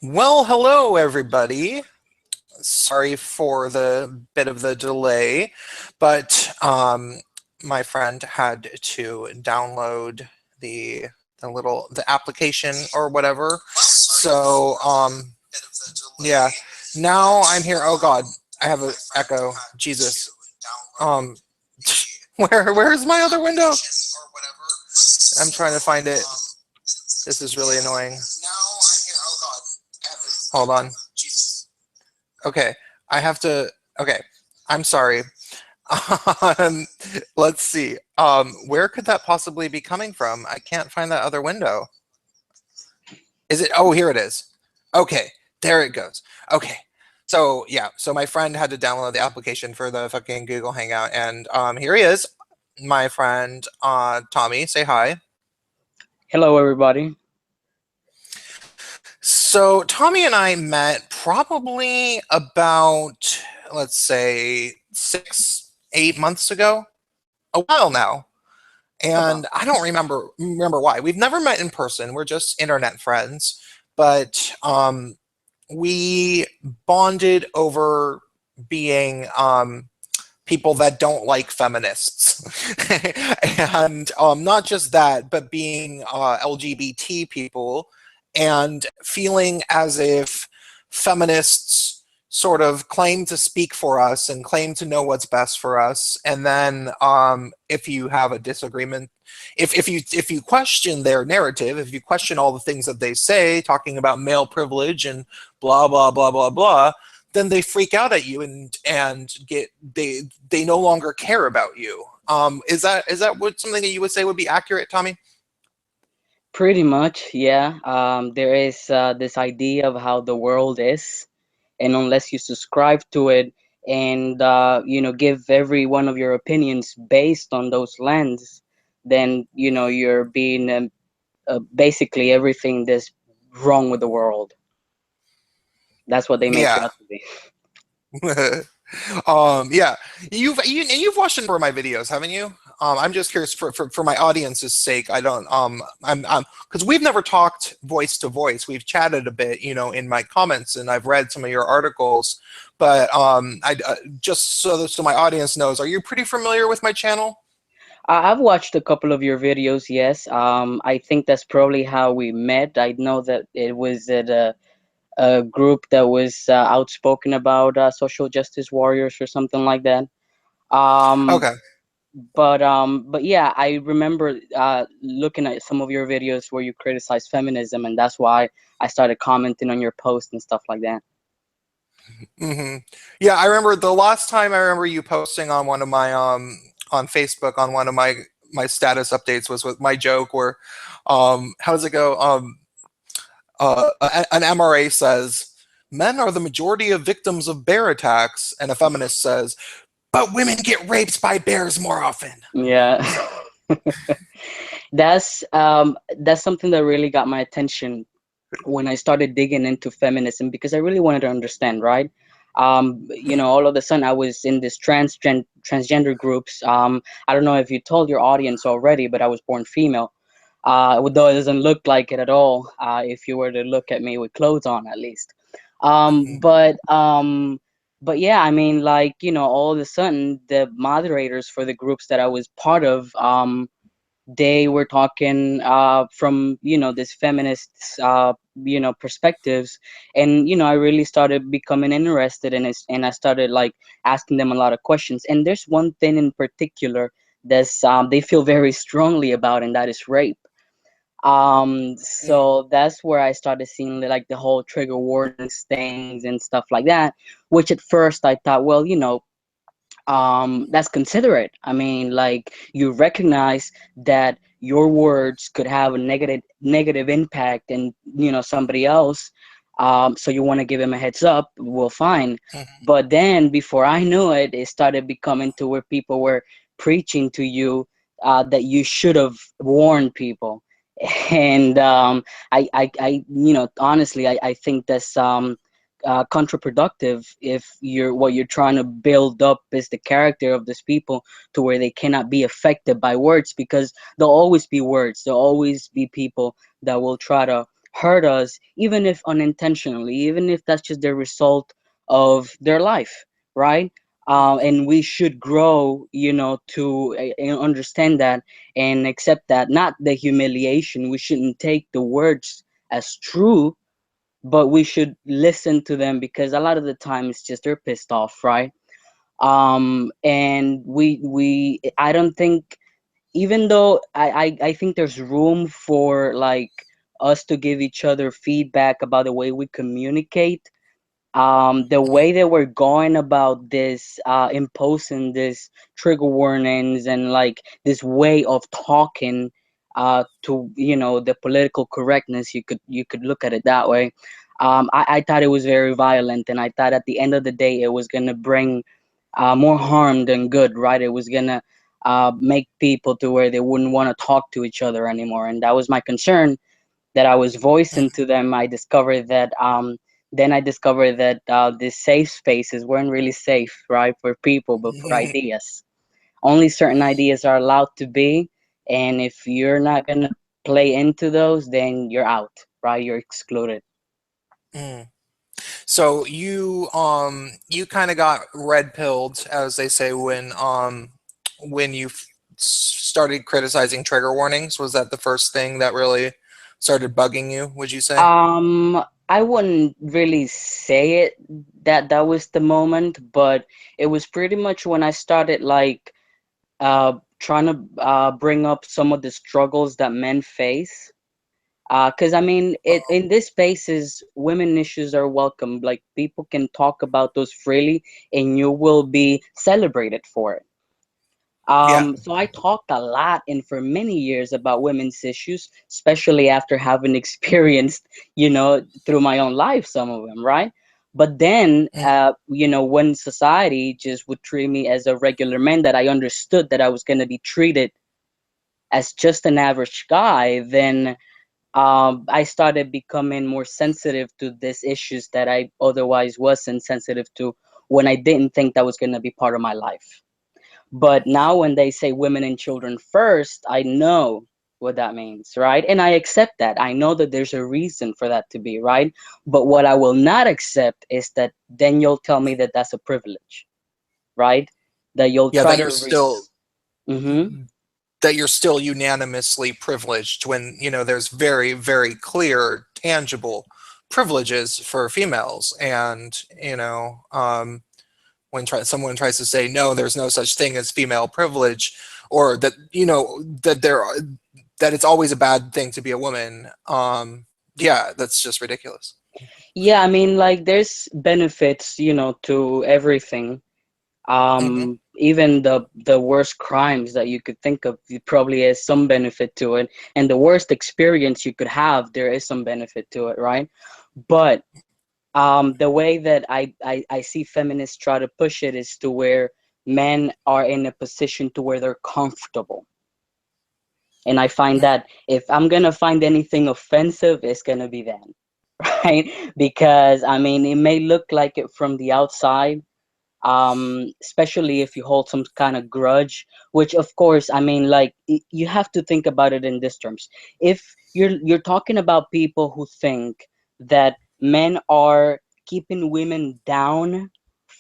Well, hello everybody. Sorry for the bit of the delay, but my friend had to download the the application or whatever. So yeah. Now I'm here. Oh God, I have an echo. Jesus. Um, where's my other window? I'm trying to find it. This is really annoying. Hold on. Okay, I have to. Okay, I'm sorry. Um, let's see. Where could that possibly be coming from? I can't find that other window. Is it? Oh, here it is. Okay, there it goes. Okay. So yeah, so my friend had to download the application for the fucking Google Hangout, and here he is, my friend Tommy. Say hi. Hello, everybody. So Tommy and I met probably about, let's say, 6, 8 months ago, a while now. About And I don't remember why. We've never met in person. We're just internet friends, but we bonded over being people that don't like feminists, and not just that, but being LGBT people, and feeling as if feminists sort of claim to speak for us and claim to know what's best for us, and then if you have a disagreement, if you question their narrative, if you question all the things that they say, talking about male privilege and blah blah blah blah blah, then they freak out at you and get they no longer care about you. Is that what something that you would say would be accurate, Tommy? pretty much, yeah. There is this idea of how the world is, and unless you subscribe to it and give every one of your opinions based on those lens, then you're being basically everything that's wrong with the world. That's what they make you Yeah. out to be. Yeah, you've watched a number of my videos, haven't you? I'm just curious for my audience's sake. I don't I'm because we've never talked voice to voice. We've chatted a bit, in my comments, and I've read some of your articles. But I just so my audience knows, are you pretty familiar with my channel? I've watched a couple of your videos, yes. I think that's probably how we met. I know that it was at a group that was outspoken about social justice warriors or something like that. Um, Okay. but yeah, I remember looking at some of your videos where you criticize feminism, and that's why I started commenting on your posts and stuff like that. hmm Yeah, I remember the last time I remember you posting on one of my on Facebook on one of my status updates was with my joke where how does it go? An MRA says men are the majority of victims of bear attacks, and a feminist says, but women get raped by bears more often. Yeah. That's something that really got my attention when I started digging into feminism because I really wanted to understand, right? All of a sudden I was in this transgender groups. I don't know if you told your audience already, but I was born female. Though it doesn't look like it at all, if you were to look at me with clothes on, at least. Um, Mhm. but um, but yeah, I mean, like, all of a sudden the moderators for the groups that I was part of, they were talking from this feminist perspectives, and I really started becoming interested in it, and I started like asking them a lot of questions. And there's one thing in particular that's they feel very strongly about, and that is rape. Mm. So that's where I started seeing like the whole trigger warnings things and stuff like that, which at first I thought, well, that's considerate. I mean, like, you recognize that your words could have a negative impact and somebody else, so you want to give him a heads up. Well, fine. Mhm. But then before I knew it, it started becoming to where people were preaching to you that you should have warned people. And honestly, I think that's counterproductive if what you're trying to build up is the character of these people to where they cannot be affected by words, because there'll always be words, there'll always be people that will try to hurt us, even if unintentionally, even if that's just the result of their life, right? And we should grow, to understand that and accept that, not the humiliation. We shouldn't take the words as true, but we should listen to them because a lot of the time it's just they're pissed off, right? And we I don't think, even though I think there's room for like us to give each other feedback about the way we communicate, the way that we're going about this, imposing this trigger warnings and like this way of talking, to the political correctness, you could look at it that way. I thought it was very violent, and I thought at the end of the day it was gonna bring more harm than good, right? It was gonna make people to where they wouldn't want to talk to each other anymore, and that was my concern that I was voicing to them. I discovered that these safe spaces weren't really safe, right, for people, but for ideas. Only certain ideas are allowed to be, and if you're not gonna play into those, then you're out, right? You're excluded. Mm. So you kind of got red pilled, as they say, when you started criticizing trigger warnings. Was that the first thing that really started bugging you, would you say? I wouldn't really say it that was the moment, but it was pretty much when I started like trying to bring up some of the struggles that men face. Because I mean, in this spaces, women issues are welcome. Like people can talk about those freely, and you will be celebrated for it. Yeah. So I talked a lot and for many years about women's issues, especially after having experienced, through my own life, some of them, right? But then, Mm, when society just would treat me as a regular man, that I understood that I was going to be treated as just an average guy, then I started becoming more sensitive to these issues that I otherwise wasn't sensitive to when I didn't think that was going to be part of my life. But now when they say women and children first, I know what that means, right? And I accept that. I know that there's a reason for that to be, right? But what I will not accept is that then you'll tell me that that's a privilege, right? That you'll yeah, try to mm-hmm. that you're still unanimously privileged when, there's very, very clear, tangible privileges for females. And, when someone tries to say, no, there's no such thing as female privilege, or that, that it's always a bad thing to be a woman, yeah, that's just ridiculous. Yeah, I mean, like there's benefits, to everything. Hmm. Even the worst crimes that you could think of, it probably has some benefit to it, and the worst experience you could have, there is some benefit to it, right? But the way that I see feminists try to push it is to where men are in a position to where they're comfortable. And I find that if I'm gonna find anything offensive, it's gonna be them, right? Because I mean, it may look like it from the outside, especially if you hold some kind of grudge, which of course, I mean, like you have to think about it in this terms. If you're talking about people who think that men are keeping women down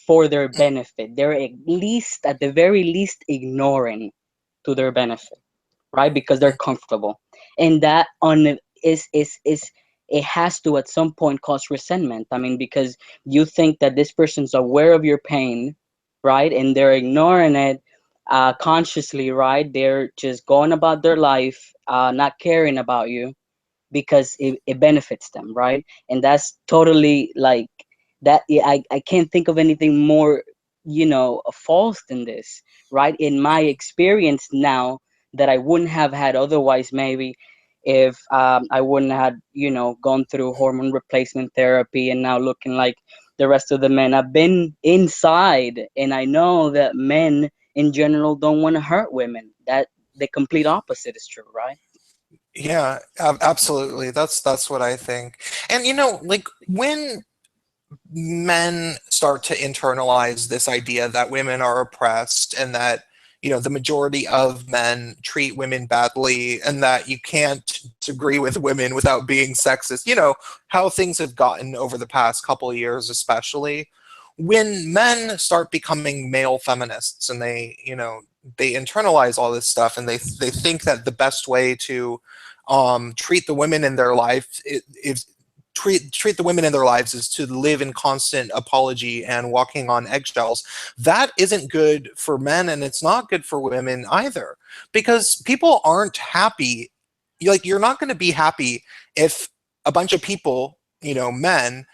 for their benefit, they're at the very least ignoring to their benefit, right? Because they're comfortable, and that on is it has to at some point cause resentment. I mean, because you think that this person's aware of your pain, right, and they're ignoring it consciously, right? They're just going about their life, not caring about you because it benefits them, right? And that's totally like that. Yeah, I can't think of anything more, false than this, right? In my experience now, that I wouldn't have had otherwise, maybe if I wouldn't have, gone through hormone replacement therapy and now looking like the rest of the men. I've been inside, and I know that men in general don't want to hurt women. That the complete opposite is true, right? Yeah, absolutely. That's what I think. And like when men start to internalize this idea that women are oppressed and that the majority of men treat women badly and that you can't disagree with women without being sexist. How things have gotten over the past couple of years, especially when men start becoming male feminists and they internalize all this stuff and they think that the best way to treat the women in their life is treat the women in their lives is to live in constant apology and walking on eggshells. That isn't good for men and it's not good for women either, because people aren't happy. You're not going to be happy if a bunch of people, men,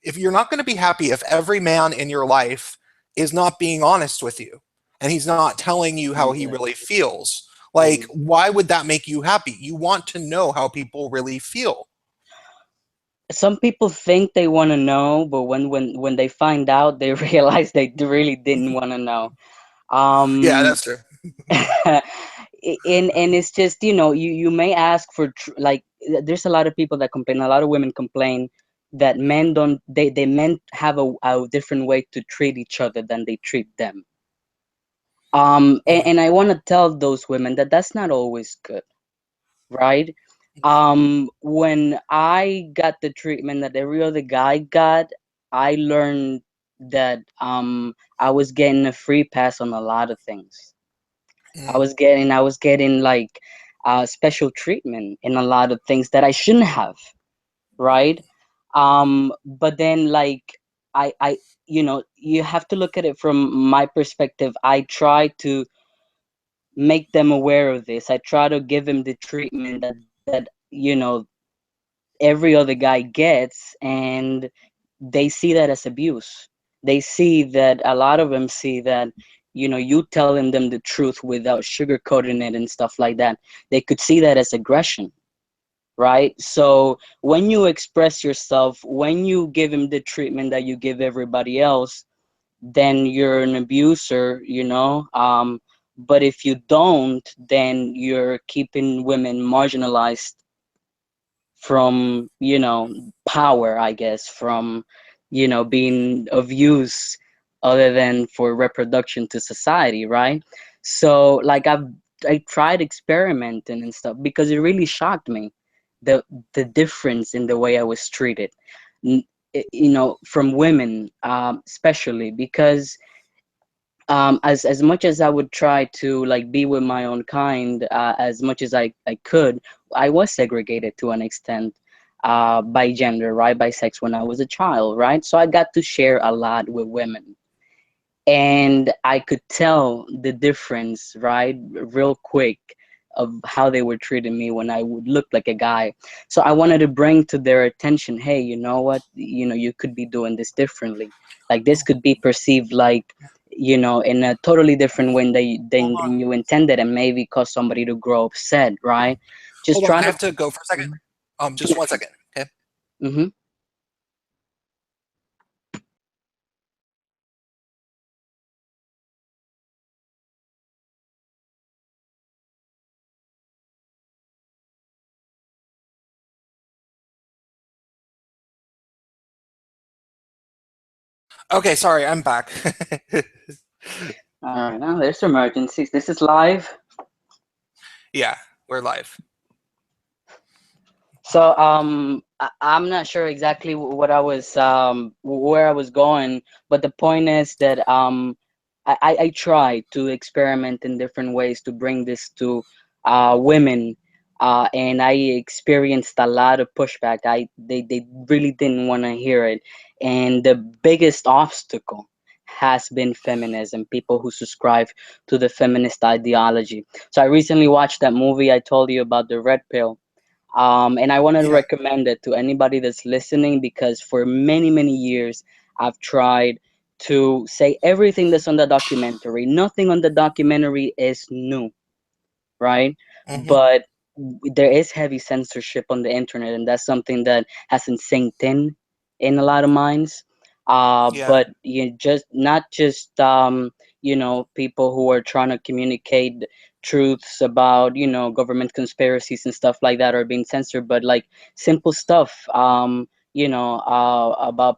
if you're not going to be happy if every man in your life is not being honest with you and he's not telling you how he Yeah. really feels. Like, Mm. why would that make you happy? You want to know how people really feel. Some people think they want to know, but when they find out, they realize they really didn't want to know. Yeah, Um, that's true. and it's just, you may ask for like, there's a lot of people that complain, a lot of women complain that men don't they men have a different way to treat each other than they treat them. And I want to tell those women that that's not always good, right? When I got the treatment that every other guy got, I learned that I was getting a free pass on a lot of things. Mm, I was getting like special treatment in a lot of things that I shouldn't have, right? But then like I you have to look at it from my perspective. I try to make them aware of this. I try to give them the treatment that every other guy gets, and they see that as abuse. They see that a lot of them see that you telling them the truth without sugarcoating it and stuff like that. They could see that as aggression, right? So when you express yourself, when you give him the treatment that you give everybody else, then you're an abuser. But if you don't, then you're keeping women marginalized from power, I guess, from being of use other than for reproduction to society, right? So like I tried experimenting and stuff because it really shocked me, the the difference in the way I was treated. N- from women, especially because as much as I would try to like be with my own kind, as much as I could, I was segregated to an extent, by gender, right, by sex when I was a child, right? So I got to share a lot with women, and I could tell the difference, right, real quick, of how they were treating me when I would look like a guy. So I wanted to bring to their attention, hey, you know what, you could be doing this differently. Like this could be perceived like, in a totally different way hold than on. you intended, and maybe cause somebody to grow upset, right? Just Hold on. trying I to. have to go for a second. Just one second. Okay. Mm-hmm. Okay, sorry, I'm back. All right, now there's emergencies. This is live. Yeah, we're live. So I'm not sure exactly what I was where I was going, but the point is that I try to experiment in different ways to bring this to women, and I experienced a lot of pushback. They really didn't want to hear it, and the biggest obstacle has been feminism. People who subscribe to the feminist ideology. So I recently watched that movie I told you about, the Red Pill, and I want to Yeah. recommend it to anybody that's listening, because for many, many years, I've tried to say everything that's on the documentary. Nothing on the documentary is new, right? Hmm. But there is heavy censorship on the internet, and that's something that hasn't sinked in a lot of minds. Yeah. But you just not just people who are trying to communicate truths about government conspiracies and stuff like that are being censored, but like simple stuff, about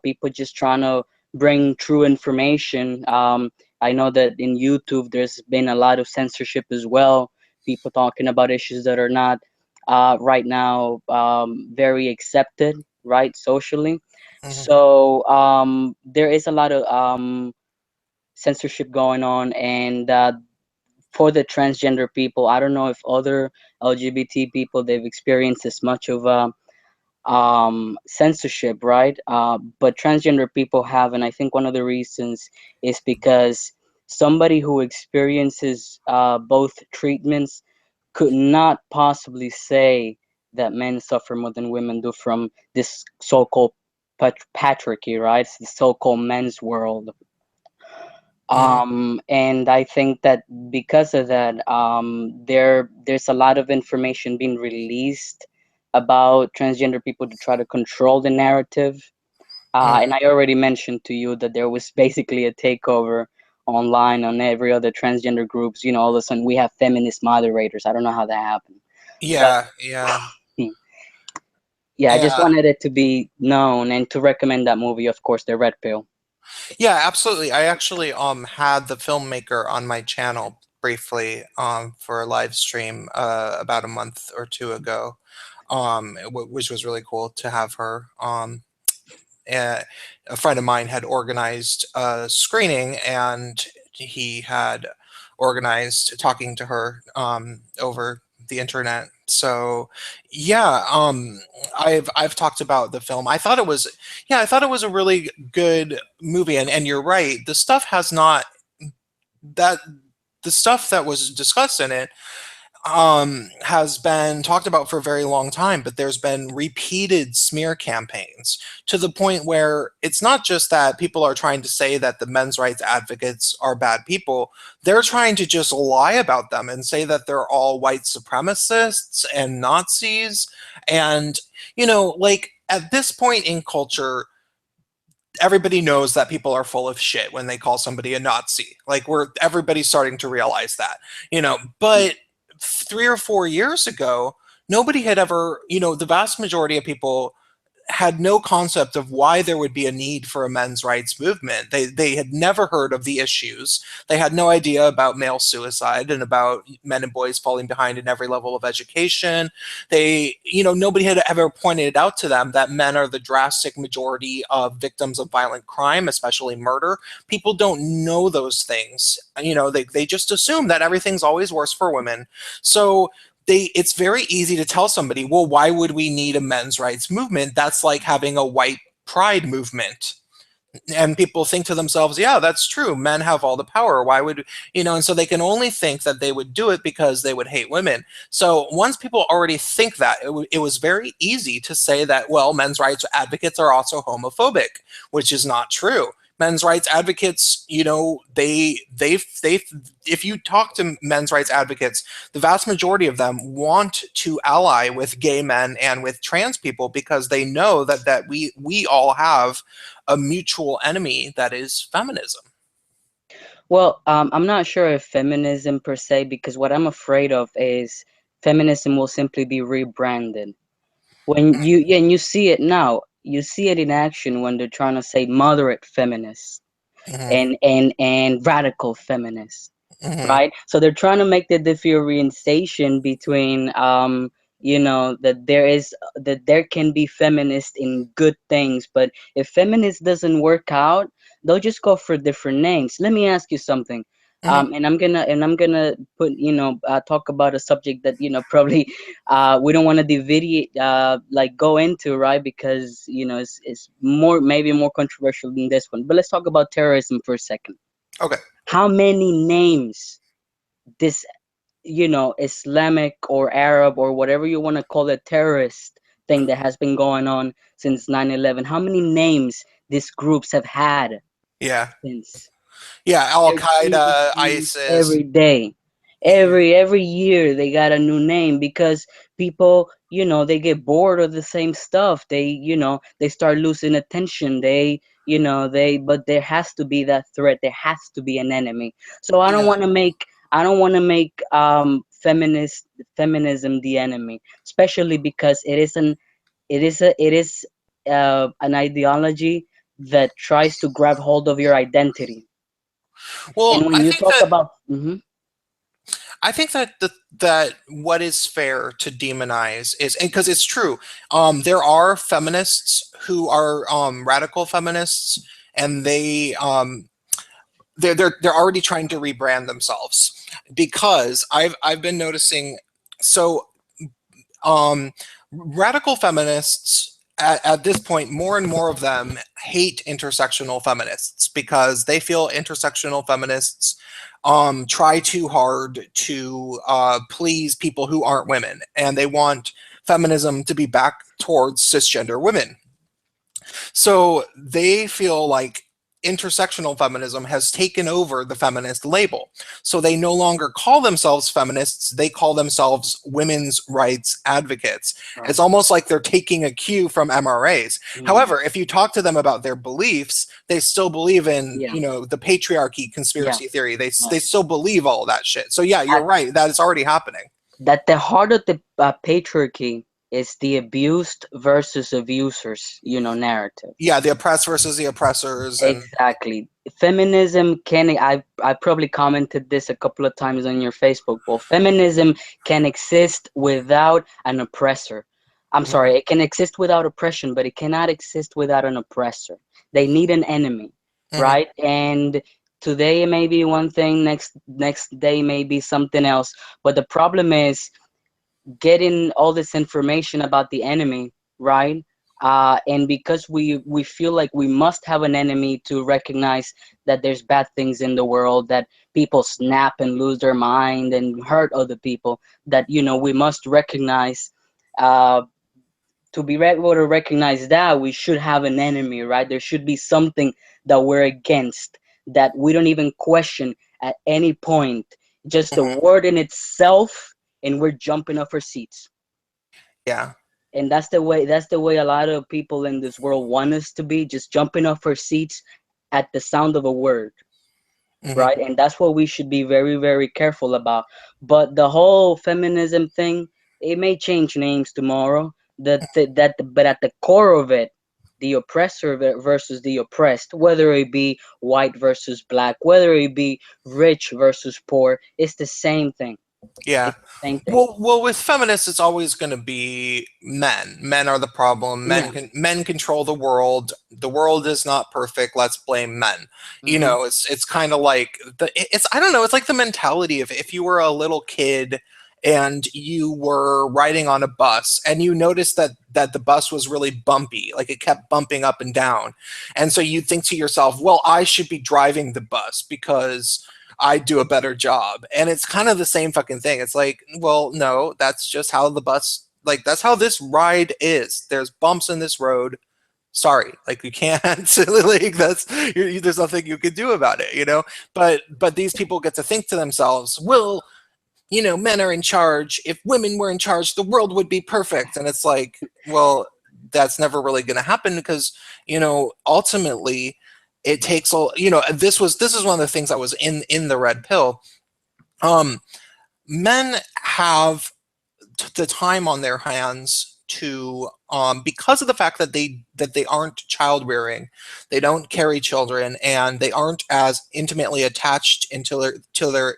people just trying to bring true information, I know that in YouTube there's been a lot of censorship as well. People talking about issues that are not right now very accepted, right, socially. Hmm. So there is a lot of censorship going on, and for the transgender people, I don't know if other LGBT people they've experienced as much of censorship, right? But transgender people have, and I think one of the reasons is because somebody who experiences both treatments could not possibly say that men suffer more than women do from this so-called patriarchy, right? It's the so-called men's world. Hmm. And I think that because of that, there's a lot of information being released about transgender people to try to control the narrative. And Hmm. I already mentioned to you that there was basically a takeover online on every other transgender groups. You know, all of a sudden we have feminist moderators. I don't know how that happened, but Yeah, yeah, yeah, I just yeah, wanted it to be known and to recommend that movie, of course, The Red Pill. yeah, absolutely. I actually had the filmmaker on my channel briefly for a live stream about a month or two ago, which was really cool to have her. Uh, a friend of mine had organized a screening, and he had organized talking to her over the internet. So yeah, I've talked about the film. I thought it was, yeah, I thought it was a really good movie, and you're right. The stuff has not that the stuff that was discussed in it has been talked about for a very long time, but there's been repeated smear campaigns to the point where it's not just that people are trying to say that the men's rights advocates are bad people, they're trying to just lie about them and say that they're all white supremacists and Nazis. And, like at this point in culture, everybody knows that people are full of shit when they call somebody a Nazi. Like everybody's starting to realize that, but 3 or 4 years ago, nobody had ever, the vast majority of people had no concept of why there would be a need for a men's rights movement. They had never heard of the issues. They had no idea about male suicide and about men and boys falling behind in every level of education. Nobody had ever pointed it out to them that men are the drastic majority of victims of violent crime, especially murder. People don't know those things. They just assume that everything's always worse for women. So it's very easy to tell somebody, well, why would we need a men's rights movement? That's like having a white pride movement. And people think to themselves, yeah, that's true. Men have all the power. Why would, and so they can only think that they would do it because they would hate women. So once people already think that, it was very easy to say that, well, men's rights advocates are also homophobic, which is not true. Men's rights advocates, they if you talk to men's rights advocates, the vast majority of them want to ally with gay men and with trans people because they know that we all have a mutual enemy that is feminism. Well, I'm not sure if feminism per se, because what I'm afraid of is feminism will simply be rebranded. When you yeah, and you see it now, you see it in action when they're trying to say moderate feminists Hmm. and radical feminists, Hmm. right? So they're trying to make the differentiation between that there can be feminist in good things, but if feminist doesn't work out, they'll just go for different names. Let me ask you something. Hmm. And I'm gonna put talk about a subject that probably we don't want to deviate like go into, right? Because it's more maybe more controversial than this one. But let's talk about terrorism for a second. Okay. How many names this Islamic or Arab or whatever you want to call it terrorist thing that has been going on since 9/11, how many names these groups have had Yeah. since? Yeah. Al They're changing Qaeda, names ISIS. every day. Yeah. Every year they got a new name because people, they get bored of the same stuff. They start losing attention. But there has to be that threat. There has to be an enemy. So Yeah. I don't want to make feminism the enemy, especially because it is an ideology that tries to grab hold of your identity, And Well, when you talk about, I think that that what is fair to demonize is, and because it's true, there are feminists who are radical feminists, and they're already trying to rebrand themselves because I've been noticing. So um, radical feminists at this point, more and more of them hate intersectional feminists because they feel intersectional feminists try too hard to please people who aren't women, and they want feminism to be back towards cisgender women. So they feel like intersectional feminism has taken over the feminist label. So they no longer call themselves feminists, they call themselves women's rights advocates. right, It's almost like they're taking a cue from MRAs. mm, However, if you talk to them about their beliefs, they still believe in, yeah, the patriarchy yeah, conspiracy theory. yeah. They still believe all that shit. So yeah, you're right. That is already happening. That the heart of the patriarchy is the abused versus abusers, narrative. Yeah, the oppressed versus the oppressors and Exactly. Feminism can, I probably commented this a couple of times on your Facebook poll. Feminism can exist without an oppressor. I'm mhm, sorry, it can exist without oppression, but it cannot exist without an oppressor. They need an enemy, mhm, right? And today it may be one thing, next day may be something else. But the problem is getting all this information about the enemy, right? And because we feel like we must have an enemy to recognize that there's bad things in the world, that people snap and lose their mind and hurt other people, that we must recognize. To be able to recognize that, we should have an enemy, right? There should be something that we're against, that we don't even question at any point. Just the mhm. word in itself, and we're jumping off our seats. Yeah. And that's the way a lot of people in this world want us to be, just jumping off our seats at the sound of a word, Mhm. right? And that's what we should be very, very careful about. But the whole feminism thing, it may change names tomorrow. But at the core of it, the oppressor versus the oppressed, whether it be white versus black, whether it be rich versus poor, it's the same thing. Yeah. It's the same thing. Well, with feminists, it's always going to be men. Men are the problem. Yeah. Men control the world. The world is not perfect. Let's blame men. Hmm. It's kind of like it's I don't know. It's like the mentality of if you were a little kid and you were riding on a bus and you noticed that the bus was really bumpy, like it kept bumping up and down, and so you think to yourself, well, I should be driving the bus because I do a better job. And it's kind of the same fucking thing. It's like, well, no, that's just how the bus, like, that's how this ride is. There's bumps in this road. Sorry, like you can't, like there's nothing you can do about it, But these people get to think to themselves, well, men are in charge. If women were in charge, the world would be perfect. And it's like, well, that's never really going to happen because, ultimately it takes all, this is one of the things that was in the red pill. Um, Men have the time on their hands to because of the fact that they aren't child rearing, they don't carry children, and they aren't as intimately attached into their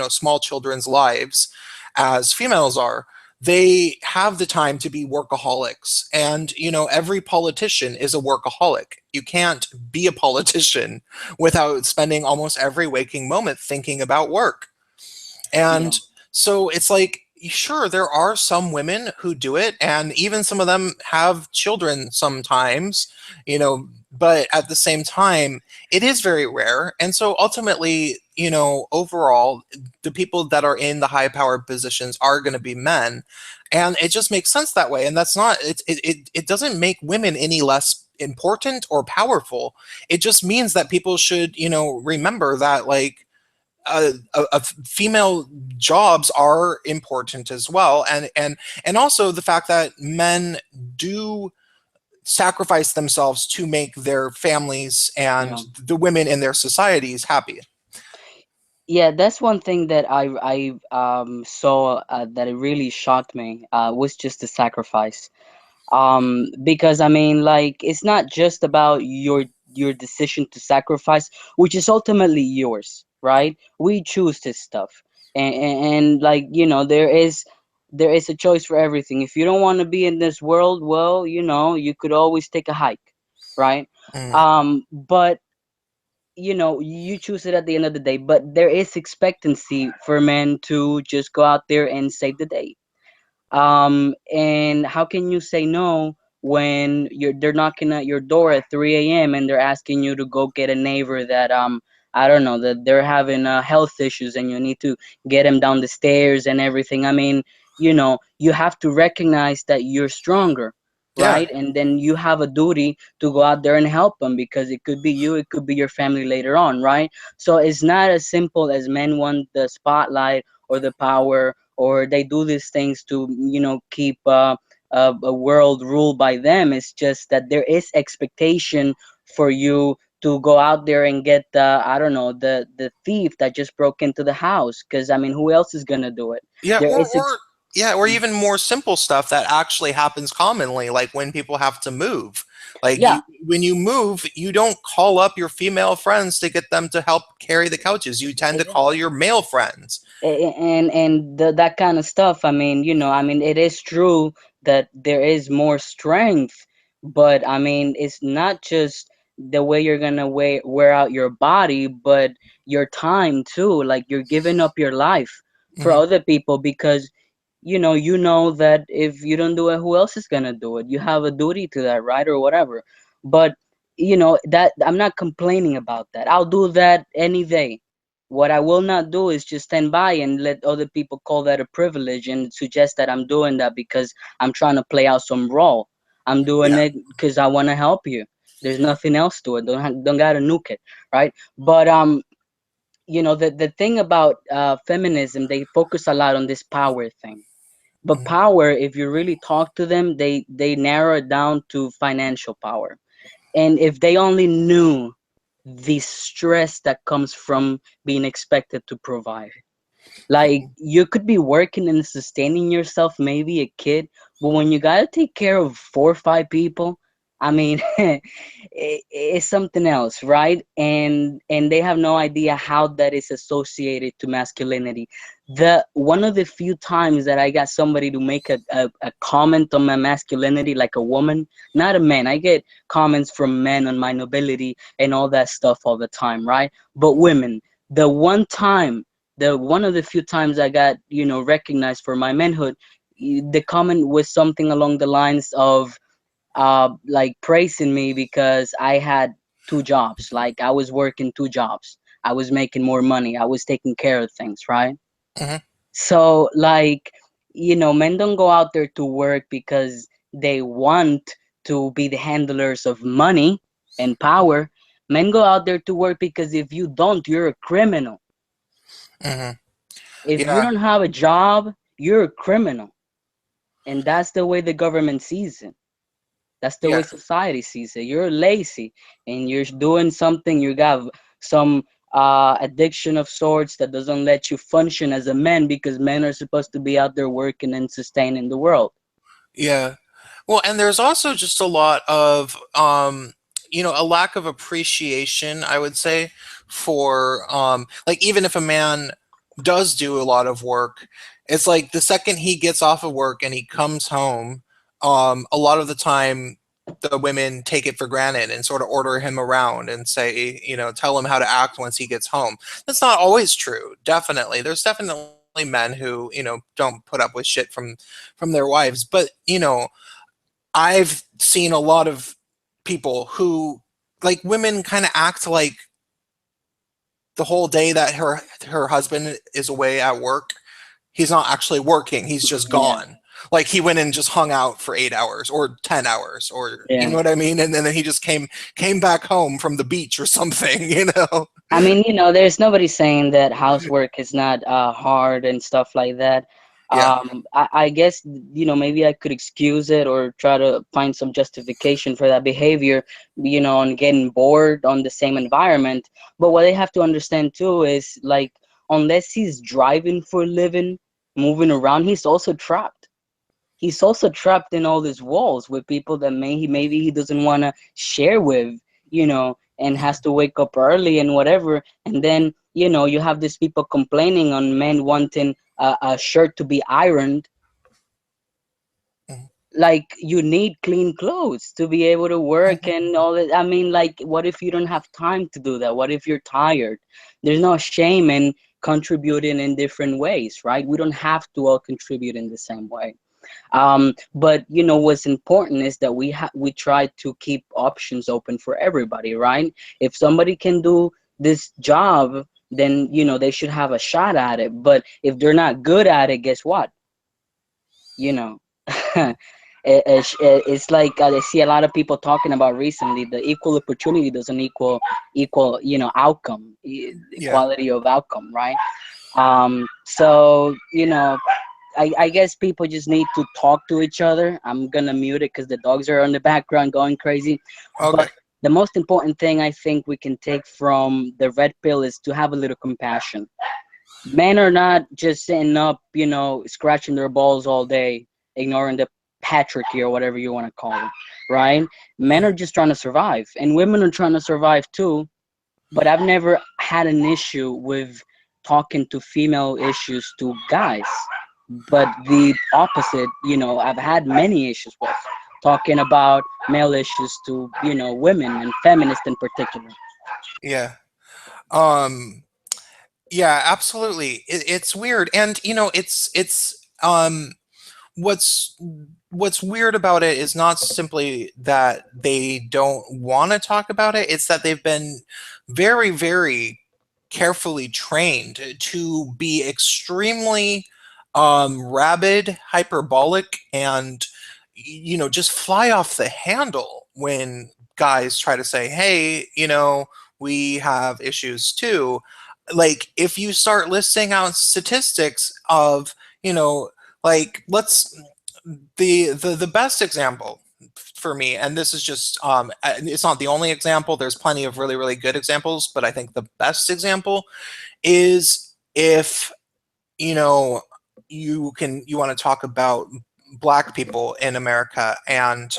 small children's lives as females are. They have the time to be workaholics, and every politician is a workaholic. You can't be a politician without spending almost every waking moment thinking about work. Yeah. And so it's like, sure, there are some women who do it, and even some of them have children sometimes, but at the same time, it is very rare. And so ultimately, overall, the people that are in the high power positions are going to be men. And it just makes sense that way. And that's not, it doesn't make women any less important or powerful. It just means that people should, remember that, like, female jobs are important as well, and also the fact that men do sacrifice themselves to make their families Yeah. and the women in their societies happy. Yeah, that's one thing that I saw that it really shocked me, was just the sacrifice. Because I mean, like, it's not just about your decision to sacrifice, which is ultimately yours, right? We choose this stuff, and like there is a choice for everything. If you don't want to be in this world, well, you could always take a hike, right? Mm, But you choose it at the end of the day. But there is expectancy for men to just go out there and save the day. And how can you say no when they're knocking at your door at 3 a.m. and they're asking you to go get a neighbor that I don't know, that they're having health issues, and you need to get them down the stairs and everything. I mean, you have to recognize that you're stronger, yeah. right? And then you have a duty to go out there and help them, because it could be you, it could be your family later on, right? So it's not as simple as men want the spotlight or the power, or they do these things to keep a world ruled by them. It's just that there is expectation for you to go out there and get the, I don't know, the thief that just broke into the house, because I mean, who else is gonna do it? Yeah, There or is or yeah, or even more simple stuff that actually happens commonly, like when people have to move. Like yeah. when you move, you don't call up your female friends to get them to help carry the couches. You tend to call your male friends. That kind of stuff. I mean, it is true that there is more strength, but I mean, it's not just the way you're gonna wear out your body, but your time too. Like, you're giving up your life for Hmm. other people, because you know that if you don't do it, who else is gonna do it? You have a duty to that, right, or whatever. But that I'm not complaining about that. I'll do that any day. What I will not do is just stand by and let other people call that a privilege and suggest that I'm doing that because I'm trying to play out some role. I'm doing Yeah, it because I want to help you. There's nothing else to it. Don't gotta nuke it, right? But the thing about feminism, they focus a lot on this power thing. But mhm, power, if you really talk to them, they narrow it down to financial power. And if they only knew the stress that comes from being expected to provide. Like, you could be working and sustaining yourself, maybe a kid, but when you gotta take care of 4 or 5 people, I mean, it's something else, right? And they have no idea how that is associated to masculinity. The one of the few times that I got somebody to make a comment on my masculinity, like a woman, not a man. I get comments from men on my nobility and all that stuff all the time, right? But women, the one time the one of the few times I got, recognized for my manhood, the comment was something along the lines of, like, praising me because I had 2 jobs. Like, I was working 2 jobs. I was making more money. I was taking care of things, right? mhm, So, like, men don't go out there to work because they want to be the handlers of money and power. Men go out there to work because if you don't, you're a criminal. mhm. If you Yeah, don't have a job, you're a criminal. And that's the way the government sees it. That's the way yeah, society sees it. You're lazy and you're doing something, you got some addiction of sorts that doesn't let you function as a man, because men are supposed to be out there working and sustaining the world. yeah. Well, and there's also just a lot of, a lack of appreciation, I would say, for, like, even if a man does do a lot of work, it's like the second he gets off of work and he comes home, a lot of the time, the women take it for granted and sort of order him around and say, tell him how to act once he gets home. That's not always true. Definitely. There's definitely men who, don't put up with shit from their wives, but, I've seen a lot of people who, like, women kind of act like the whole day that her husband is away at work, he's not actually working, he's just Yeah, gone. Like, he went and just hung out for 8 hours or 10 hours, or you yeah. know what I mean, and then he just came back home from the beach or something, you know. I mean, there's nobody saying that housework is not hard and stuff like that. Yeah, I guess, maybe I could excuse it or try to find some justification for that behavior, on getting bored on the same environment. But what they have to understand too is, like, unless he's driving for a living, moving around, he's also trapped. He's also trapped in all these walls with people that maybe he doesn't want to share with, you know and Mhm. has to wake up early and whatever. And then, you have these people complaining on men wanting a shirt to be ironed. Mhm. Like, you need clean clothes to be able to work Mhm. and all that. I mean, like, what if you don't have time to do that? What if you're tired? There's no shame in contributing in different ways, right? We don't have to all contribute in the same way. But what's important is that we try to keep options open for everybody, right? If somebody can do this job, then they should have a shot at it. But if they're not good at it, guess what? you know it's like, I see a lot of people talking about recently, the equal opportunity doesn't equal outcome, Yeah. equality of outcome, right? So I guess people just need to talk to each other. I'm gonna mute it because the dogs are in the background going crazy. Okay. But the most important thing I think we can take from the red pill is to have a little compassion. Men are not just sitting up, scratching their balls all day, ignoring the patriarchy or whatever you want to call it, right? Men are Mhm. just trying to survive, and women are trying to survive too. But I've never had an issue with talking to female issues to guys. But the opposite, I've had many issues with talking about male issues to, women and feminists in particular. Yeah. Um, yeah, absolutely. It's weird. And what's what's weird about it is not simply that they don't want to talk about it, it's that they've been very, very carefully trained to be extremely rabid, hyperbolic, and just fly off the handle when guys try to say, hey, we have issues too. Like, if you start listing out statistics of, like, let's the best example for me, and this is just it's not the only example, there's plenty of really, really good examples, but I think the best example is if you know you want to talk about black people in America and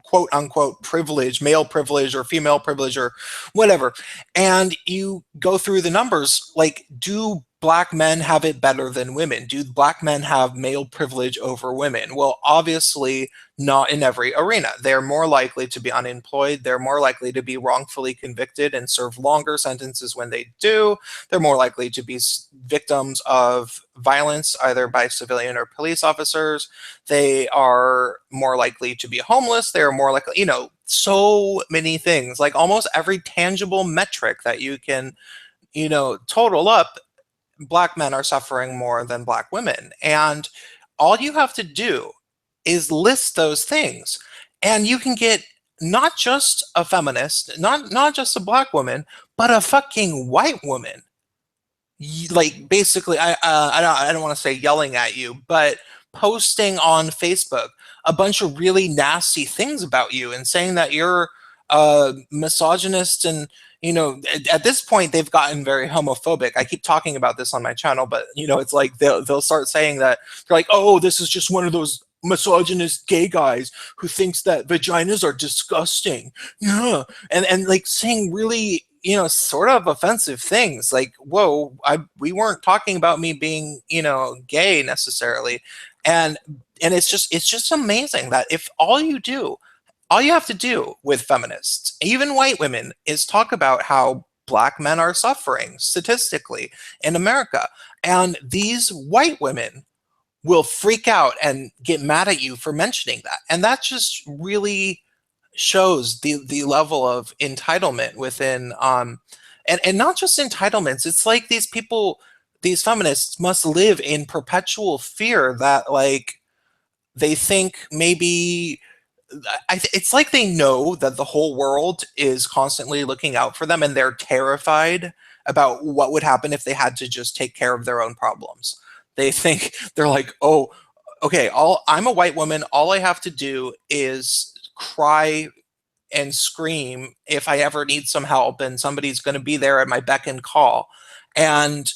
quote unquote privilege, male privilege or female privilege or whatever, and you go through the numbers, like, do black men have it better than women? Do black men have male privilege over women? Well, obviously not in every arena. They're more likely to be unemployed. They're more likely to be wrongfully convicted and serve longer sentences when they do. They're more likely to be victims of violence, either by civilian or police officers. They are more likely to be homeless. They're more likely, so many things, like almost every tangible metric that you can, total up, black men are suffering more than black women. And all you have to do is list those things. And you can get not just a feminist, not just a black woman, but a fucking white woman, like, basically, I don't want to say yelling at you, but posting on Facebook a bunch of really nasty things about you and saying that you're misogynist. And at this point they've gotten very homophobic. I keep talking about this on my channel, but it's like they'll start saying that they're like, oh, this is just one of those misogynist gay guys who thinks that vaginas are disgusting. Yeah. And like saying really, sort of offensive things, like, whoa, we weren't talking about me being, gay necessarily. And it's just amazing that if all you have to do with feminists, even white women, is talk about how black men are suffering statistically in America, and these white women will freak out and get mad at you for mentioning that. And that just really shows the level of entitlement within and not just entitlements. It's like these people, these feminists must live in perpetual fear that, like, they think maybe it's like they know that the whole world is constantly looking out for them, and they're terrified about what would happen if they had to just take care of their own problems. They think, they're like, oh, okay, all I'm a white woman, all I have to do is cry and scream if I ever need some help, and somebody's going to be there at my beck and call. And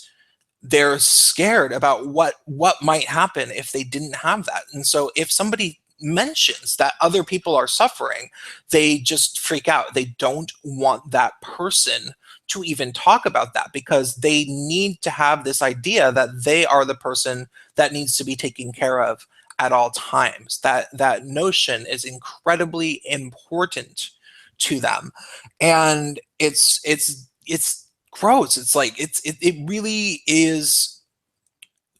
they're scared about what might happen if they didn't have that. And so if somebody mentions that other people are suffering, they just freak out. They don't want that person to even talk about that because they need to have this idea that they are the person that needs to be taken care of at all times. That notion is incredibly important to them, and it's gross. It's like it really is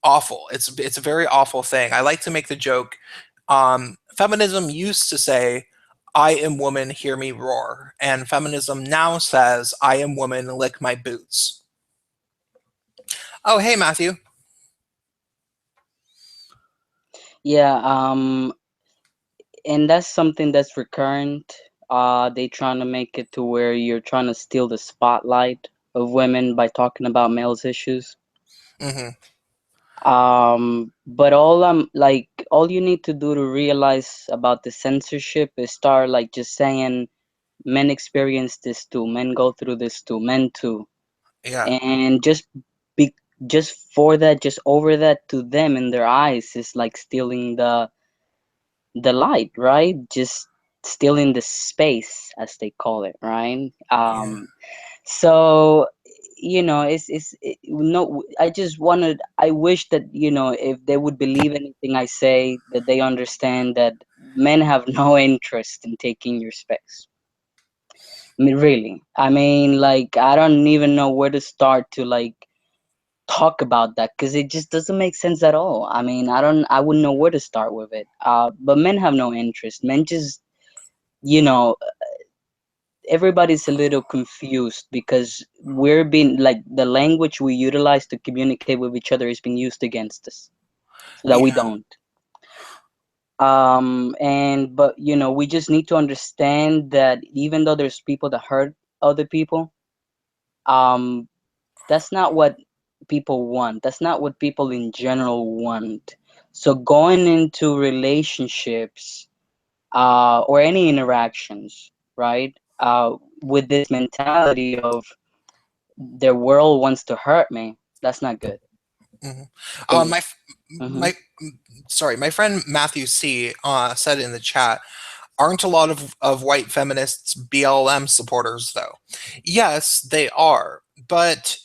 awful. It's a very awful thing. I like to make the joke. Feminism used to say, "I am woman, hear me roar," and feminism now says, "I am woman, lick my boots." Oh, hey, Matthew. Yeah, and that's something that's recurrent. They trying to make it to where you're trying to steal the spotlight of women by talking about males' issues. Hmm. But all you need to do to realize about the censorship is start like just saying men experience this too, men go through this too, men too, Yeah, and be just for that, just over that to them in their eyes is like stealing the light, right? Just stealing the space, as they call it, right? yeah, So no, I just wanted, I wish that if they would believe anything I say, that they understand that men have no interest in taking your space. I mean, really, I mean, like, I don't even know where to start to like talk about that because it just doesn't make sense at all. I mean, I wouldn't know where to start with it. But men have no interest. Men just, you know everybody's a little confused because we're being like, the language we utilize to communicate with each other is being used against us so that we yeah, don't. And but we just need to understand that even though there's people that hurt other people, um that's not what people want. That's not what people in general want. So going into relationships, or any interactions, right, with this mentality of their world wants to hurt me, that's not good. hmm. They, My hmm my sorry, my friend Matthew C said in the chat, aren't a lot of white feminists BLM supporters though? Yes, they are, but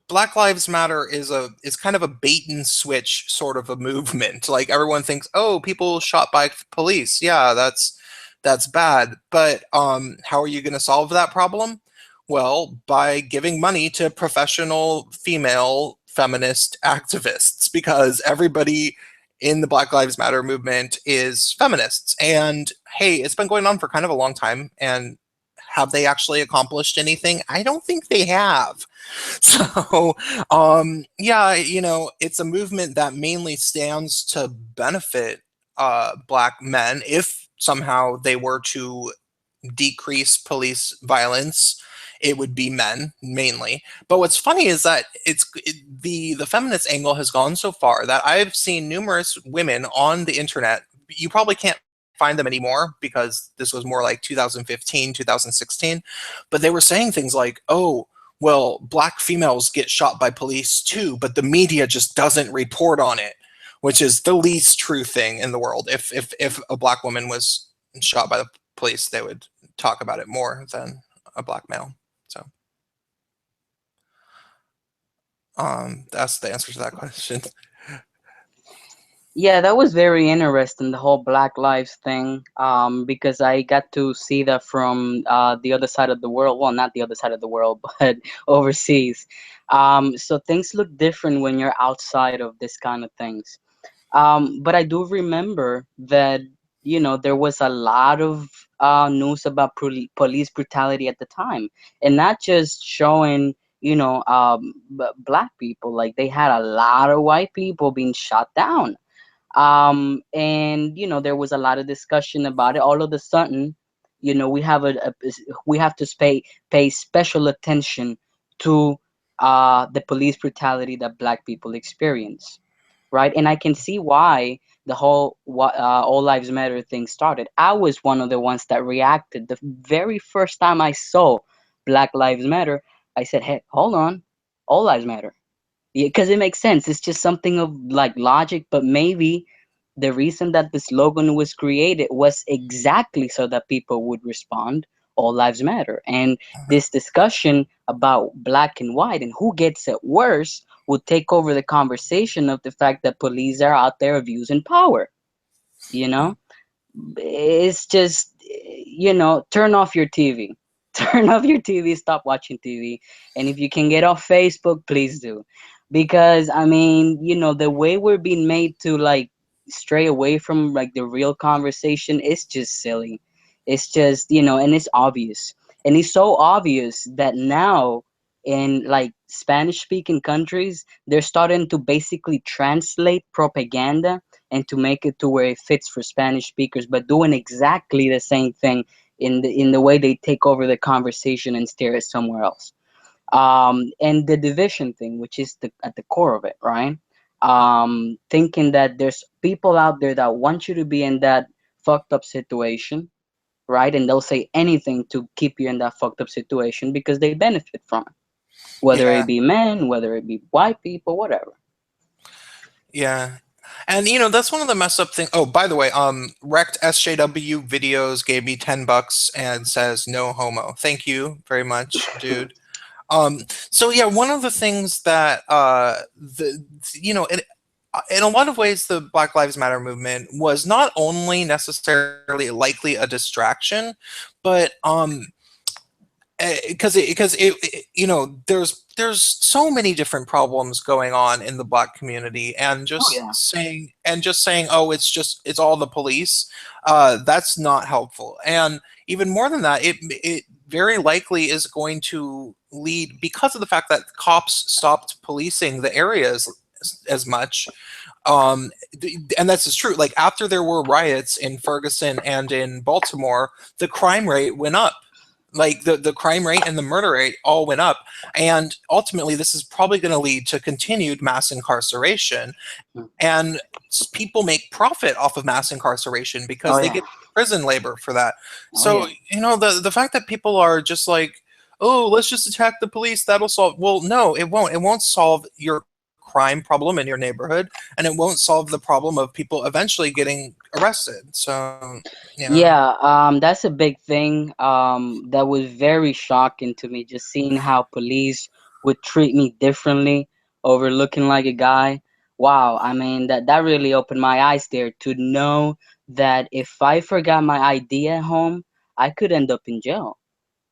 Black Lives Matter is kind of a bait and switch sort of a movement. Like everyone thinks, oh, people shot by police, yeah, that's bad. But how are you going to solve that problem? Well, by giving money to professional female feminist activists, because everybody in the Black Lives Matter movement is feminists. And hey, it's been going on for kind of a long time. And have they actually accomplished anything? I don't think they have. So, yeah, it's a movement that mainly stands to benefit Black men if somehow they were to decrease police violence. It would be men mainly. But what's funny is that the feminist angle has gone so far that I've seen numerous women on the internet. You probably can't find them anymore because this was more like 2015, 2016. But they were saying things like, "Oh, well, black females get shot by police too, but the media just doesn't report on it," which is the least true thing in the world. If a black woman was shot by the police, they would talk about it more than a black male. So that's the answer to that question. yeah, that was very interesting, the whole Black Lives thing, because I got to see that from the other side of the world. Well, not the other side of the world, but overseas. So things look different when you're outside of this kind of things. But I do remember that, there was a lot of news about police brutality at the time, and not just showing, black people. Like, they had a lot of white people being shot down. And there was a lot of discussion about it. All of a sudden, we have we have to pay special attention to the police brutality that black people experience, right? And I can see why the whole All Lives Matter thing started. I was one of the ones that reacted the very first time I saw Black Lives Matter. I said, "Hey, hold on, All Lives Matter." Yeah, because it makes sense. It's just something of like logic, but maybe the reason that the slogan was created was exactly so that people would respond, all lives matter. And this discussion about black and white and who gets it worse would take over the conversation of the fact that police are out there abusing power, you know? It's just, turn off your TV. Turn off your TV, stop watching TV. And if you can get off Facebook, please do. Because, I mean, the way we're being made to like stray away from like the real conversation is just silly. It's just, and it's obvious. And it's so obvious that now in like Spanish speaking countries, they're starting to basically translate propaganda and to make it to where it fits for Spanish speakers, but doing exactly the same thing in the way they take over the conversation and steer it somewhere else. And the division thing, which is at the core of it, right? Thinking that there's people out there that want you to be in that fucked up situation, right? And they'll say anything to keep you in that fucked up situation because they benefit from it, whether it Yeah, be men, whether it be white people, whatever. yeah. And that's one of the messed up thing. Oh, by the way, Wrecked SJW videos gave me $10 and says no homo. Thank you very much, dude. So yeah, one of the things that in a lot of ways, the Black Lives Matter movement was not only necessarily likely a distraction, but there's so many different problems going on in the black community, and Oh yeah. just saying, oh, it's all the police, that's not helpful. And even more than that, it very likely is going to lead, because of the fact that cops stopped policing the areas as much. And that's just true. Like, after there were riots in Ferguson and in Baltimore, the crime rate went up. Like, the crime rate and the murder rate all went up. And ultimately, this is probably going to lead to continued mass incarceration. And people make profit off of mass incarceration because Oh they yeah. get prison labor for that. Oh yeah. So, the fact that people are just like, oh, let's just attack the police, that'll solve. Well, no, it won't. It won't solve your crime problem in your neighborhood, and it won't solve the problem of people eventually getting arrested. So, Yeah, that's a big thing. That was very shocking to me, just seeing how police would treat me differently over looking like a guy. Wow, I mean that really opened my eyes there to know that if I forgot my ID at home, I could end up in jail.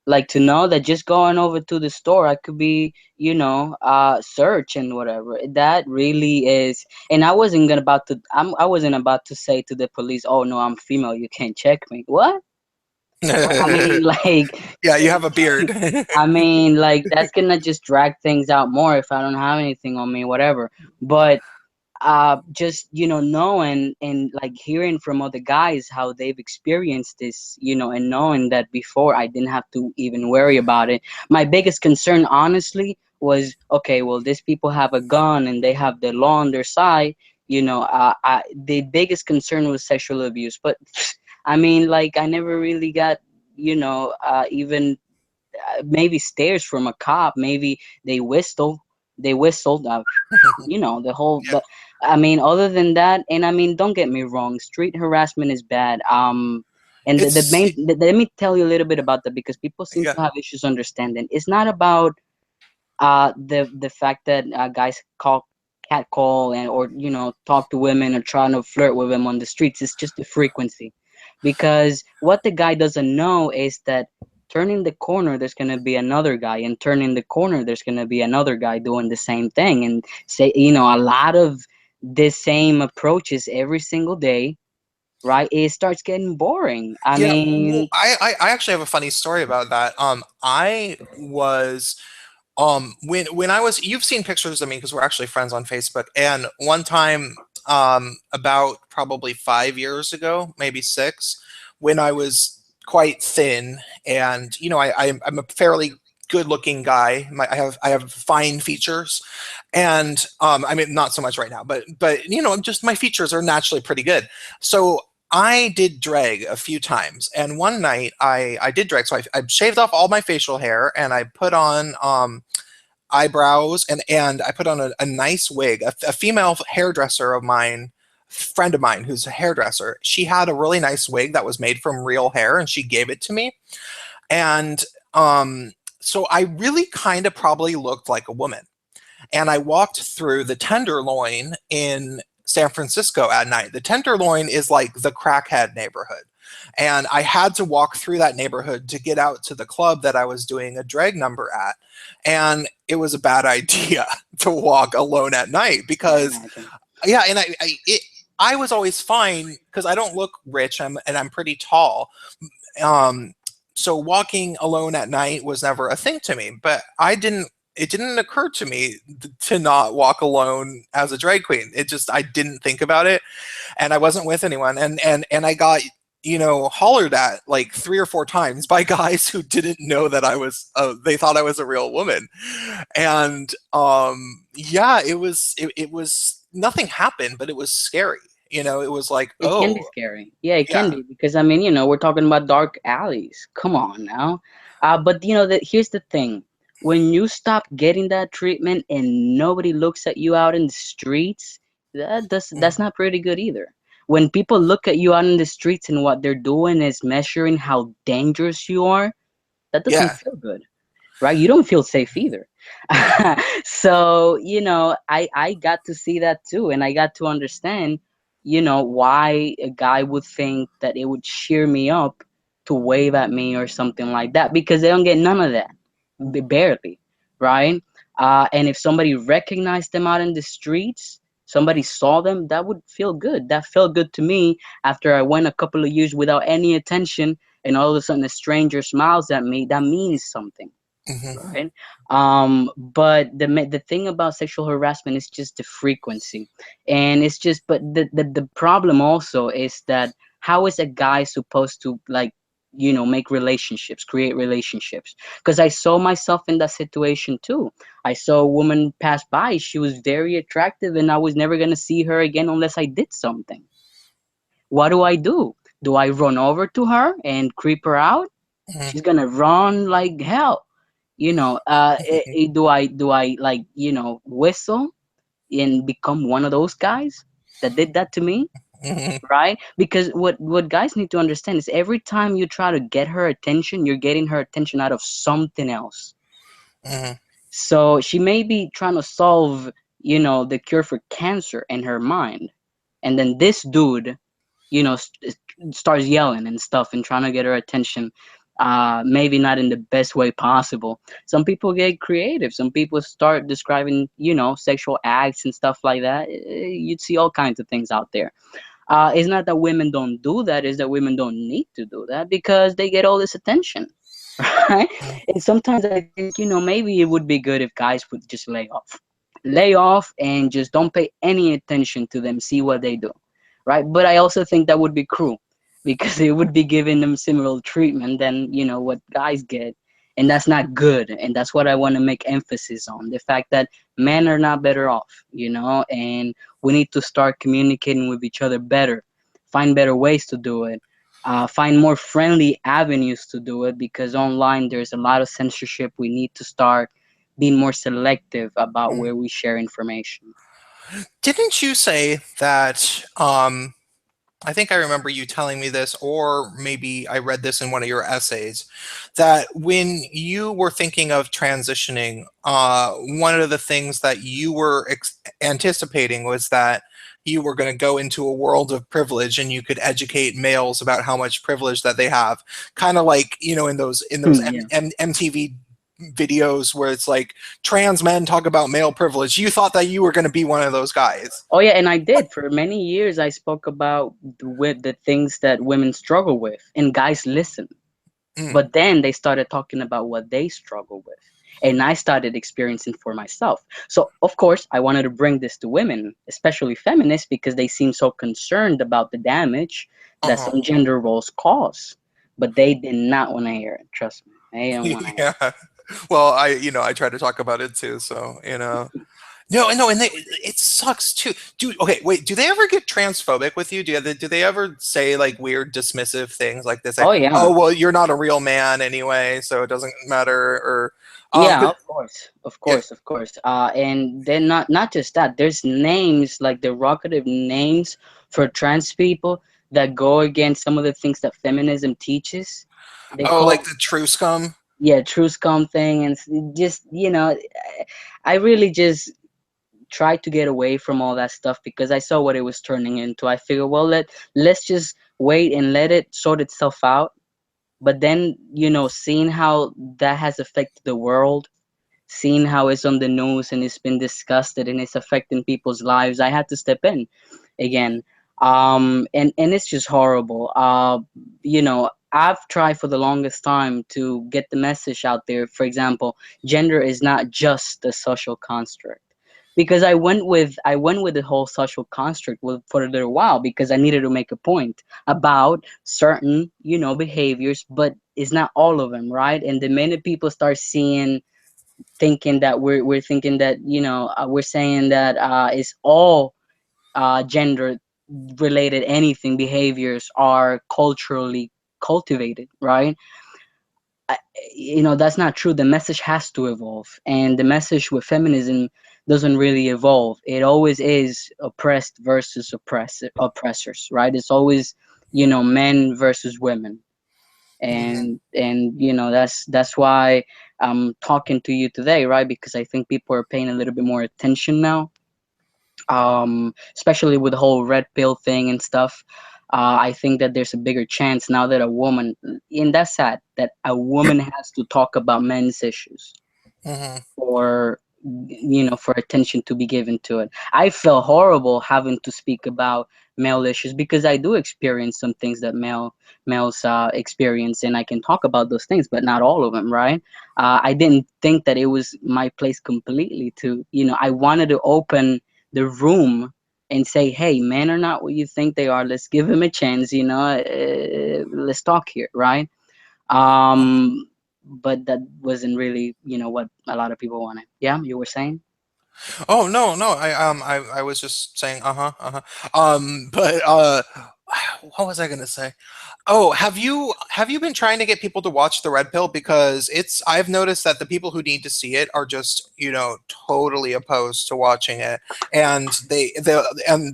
Like, to know that just going over to the store I could be, search and whatever. That really is. And I wasn't about to say to the police, oh no, I'm female, you can't check me. What I mean, yeah, like, you have a beard. I mean, like, that's gonna just drag things out more if I don't have anything on me, whatever. But just knowing and like hearing from other guys how they've experienced this, and knowing that before I didn't have to even worry about it. My biggest concern, honestly, was, okay, well, these people have a gun and they have the law on their side. The biggest concern was sexual abuse, but I mean, like, I never really got, even maybe stares from a cop. Maybe they whistled, the whole Yeah, I mean, other than that. And I mean, don't get me wrong, street harassment is bad. And it's let me tell you a little bit about that, because people seem yeah, to have issues understanding. It's not about the fact that guys catcall and or talk to women or trying to flirt with them on the streets. It's just the frequency, because what the guy doesn't know is that turning the corner there's going to be another guy, and turning the corner there's going to be another guy doing the same thing, and say, a lot of the same approaches every single day, right? It starts getting boring. I yeah. Well, mean, I actually have a funny story about that. I was when I was, you've seen pictures of me because we're actually friends on Facebook. And one time, about probably 5 years ago, maybe six, when I was quite thin, and I'm a fairly good looking guy. I have fine features, and I mean, not so much right now, but just my features are naturally pretty good. So I did drag a few times, and one night I did drag. So I shaved off all my facial hair, and I put on eyebrows, and I put on a nice wig. A female hairdresser of mine friend of mine who's a hairdresser, she had a really nice wig that was made from real hair, and she gave it to me. And um, so I really kind of probably looked like a woman. And I walked through the Tenderloin in San Francisco at night. The Tenderloin is like the crackhead neighborhood. And I had to walk through that neighborhood to get out to the club that I was doing a drag number at. And it was a bad idea to walk alone at night I because, imagine. yeah, and I was always fine because I don't look rich, and I'm pretty tall. Um, so walking alone at night was never a thing to me, but it didn't occur to me to not walk alone as a drag queen. It just, I didn't think about it, and I wasn't with anyone. And I got, hollered at like 3 or 4 times by guys who didn't know that they thought I was a real woman. And yeah, it was, nothing happened, but it was scary. It was like, It can be oh, scary. Yeah, it can yeah. be because I mean, we're talking about dark alleys. Come on now. But that here's the thing. When you stop getting that treatment and nobody looks at you out in the streets, that's Mm, not pretty good either. When people look at you out in the streets and what they're doing is measuring how dangerous you are, that doesn't yeah. feel good, right? You don't feel safe either. So, I got to see that too, and I got to understand, why a guy would think that it would cheer me up to wave at me or something like that, because they don't get none of that, barely, right? And if somebody recognized them out in the streets, somebody saw them, that would feel good. That felt good to me after I went a couple of years without any attention, and all of a sudden a stranger smiles at me. That means something, Hmm. right? But the thing about sexual harassment is just the frequency, and it's just, but the problem also is that how is a guy supposed to, like, make relationships, create relationships? Because I saw myself in that situation too. I saw a woman pass by, she was very attractive, and I was never going to see her again unless I did something. What do I do? Do I run over to her and creep her out? Hmm. She's gonna run like hell. Do I like, whistle and become one of those guys that did that to me, Hmm. right? Because what guys need to understand is every time you try to get her attention, you're getting her attention out of something else. Hmm. So she may be trying to solve, the cure for cancer in her mind, and then this dude, starts yelling and stuff and trying to get her attention, maybe not in the best way possible. Some people get creative, some people start describing, sexual acts and stuff like that. You'd see all kinds of things out there. It's not that women don't do that, it's that women don't need to do that because they get all this attention. Right? And sometimes I think, maybe it would be good if guys would just lay off and just don't pay any attention to them, see what they do, right? But I also think that would be cruel because it would be giving them similar treatment than, what guys get, and that's not good. And that's what I want to make emphasis on, the fact that men are not better off, and we need to start communicating with each other better, find better ways to do it, find more friendly avenues to do it, because online there's a lot of censorship. We need to start being more selective about where we share information. Didn't you say that? I think I remember you telling me this, or maybe I read this in one of your essays, that when you were thinking of transitioning, one of the things that you were anticipating was that you were going to go into a world of privilege and you could educate males about how much privilege that they have, kind of like, in those Yeah. MTV videos where it's like trans men talk about male privilege. You thought that you were going to be one of those guys. Oh yeah, and I did. For many years I spoke about the things that women struggle with, and guys listen. Mm, But then they started talking about what they struggle with. And I started experiencing for myself. So, of course, I wanted to bring this to women, especially feminists, because they seem so concerned about the damage that uh-huh. some gender roles cause. But they did not want to hear it. Trust me. They didn't want to hear Yeah. Well, I try to talk about it too. So. No, no, and it sucks too. Okay, wait, do they ever get transphobic with you? Do they ever say like weird dismissive things like they say, Oh "Oh, yeah. well, you're not a real man anyway, so it doesn't matter," or Yeah, but of course, of yeah. course, of course. And then not just that. There's names like derogative names for trans people that go against some of the things that feminism teaches. They Oh, like call, the true scum. yeah, true scum thing, and just I really just tried to get away from all that stuff because I saw what it was turning into. I figured, well, let's just wait and let it sort itself out. But then, seeing how that has affected the world, seeing how it's on the news and it's been discussed and it's affecting people's lives, I had to step in again. And it's just horrible. I've tried for the longest time to get the message out there. For example, gender is not just a social construct. Because I went with the whole social construct for a little while because I needed to make a point about certain behaviors, but it's not all of them, right? And the minute people start seeing thinking that we're thinking that we're saying that it's all gender related anything behaviors are culturally cultivated, right? I, that's not true. The message has to evolve, and the message with feminism doesn't really evolve. It always is oppressed versus oppressors, right? It's always men versus women. Hmm. And that's why I'm talking to you today, right? Because I think people are paying a little bit more attention now, especially with the whole red pill thing and stuff. I think that there's a bigger chance now that a woman, and that's sad, that a woman has to talk about men's issues Hmm. for for attention to be given to it. I feel horrible having to speak about male issues because I do experience some things that males experience, and I can talk about those things, but not all of them, right? I didn't think that it was my place completely to, I wanted to open the room and say, hey, men are not what you think they are. Let's give them a chance, let's talk here, right? um, but that wasn't really, what a lot of people wanted. Yeah, you were saying? Oh, no, no. I was just saying, uh-huh, uh-huh. But what was I gonna say? Oh, have you been trying to get people to watch the Red Pill? Because I've noticed that the people who need to see it are just, totally opposed to watching it, and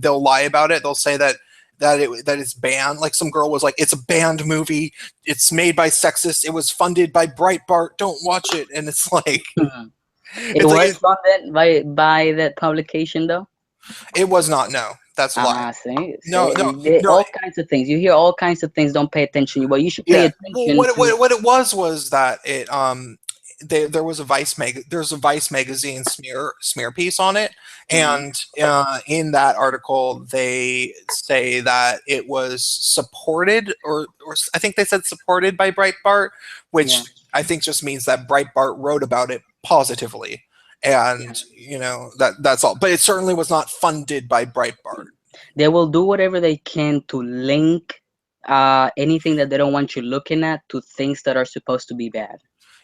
they'll lie about it. They'll say that it's banned. Like some girl was like, "It's a banned movie. It's made by sexists. It was funded by Breitbart. Don't watch it." And it's like, Mhm. It it's like was funded by that publication, though. it was not. No, that's a lie. Ah, see, No, no, no. all kinds of things. You hear all kinds of things. Don't pay attention. Well, you should pay Yeah. Well, attention to. what it was that there was a there's a Vice magazine smear piece on it, Mhm. and in that article they say that it was supported, or I think they said supported by Breitbart, Yeah, which I think just means that Breitbart wrote about it positively, yeah. and that's all. But it certainly was not funded by Breitbart. They will do whatever they can to link anything that they don't want you looking at to things that are supposed to be bad.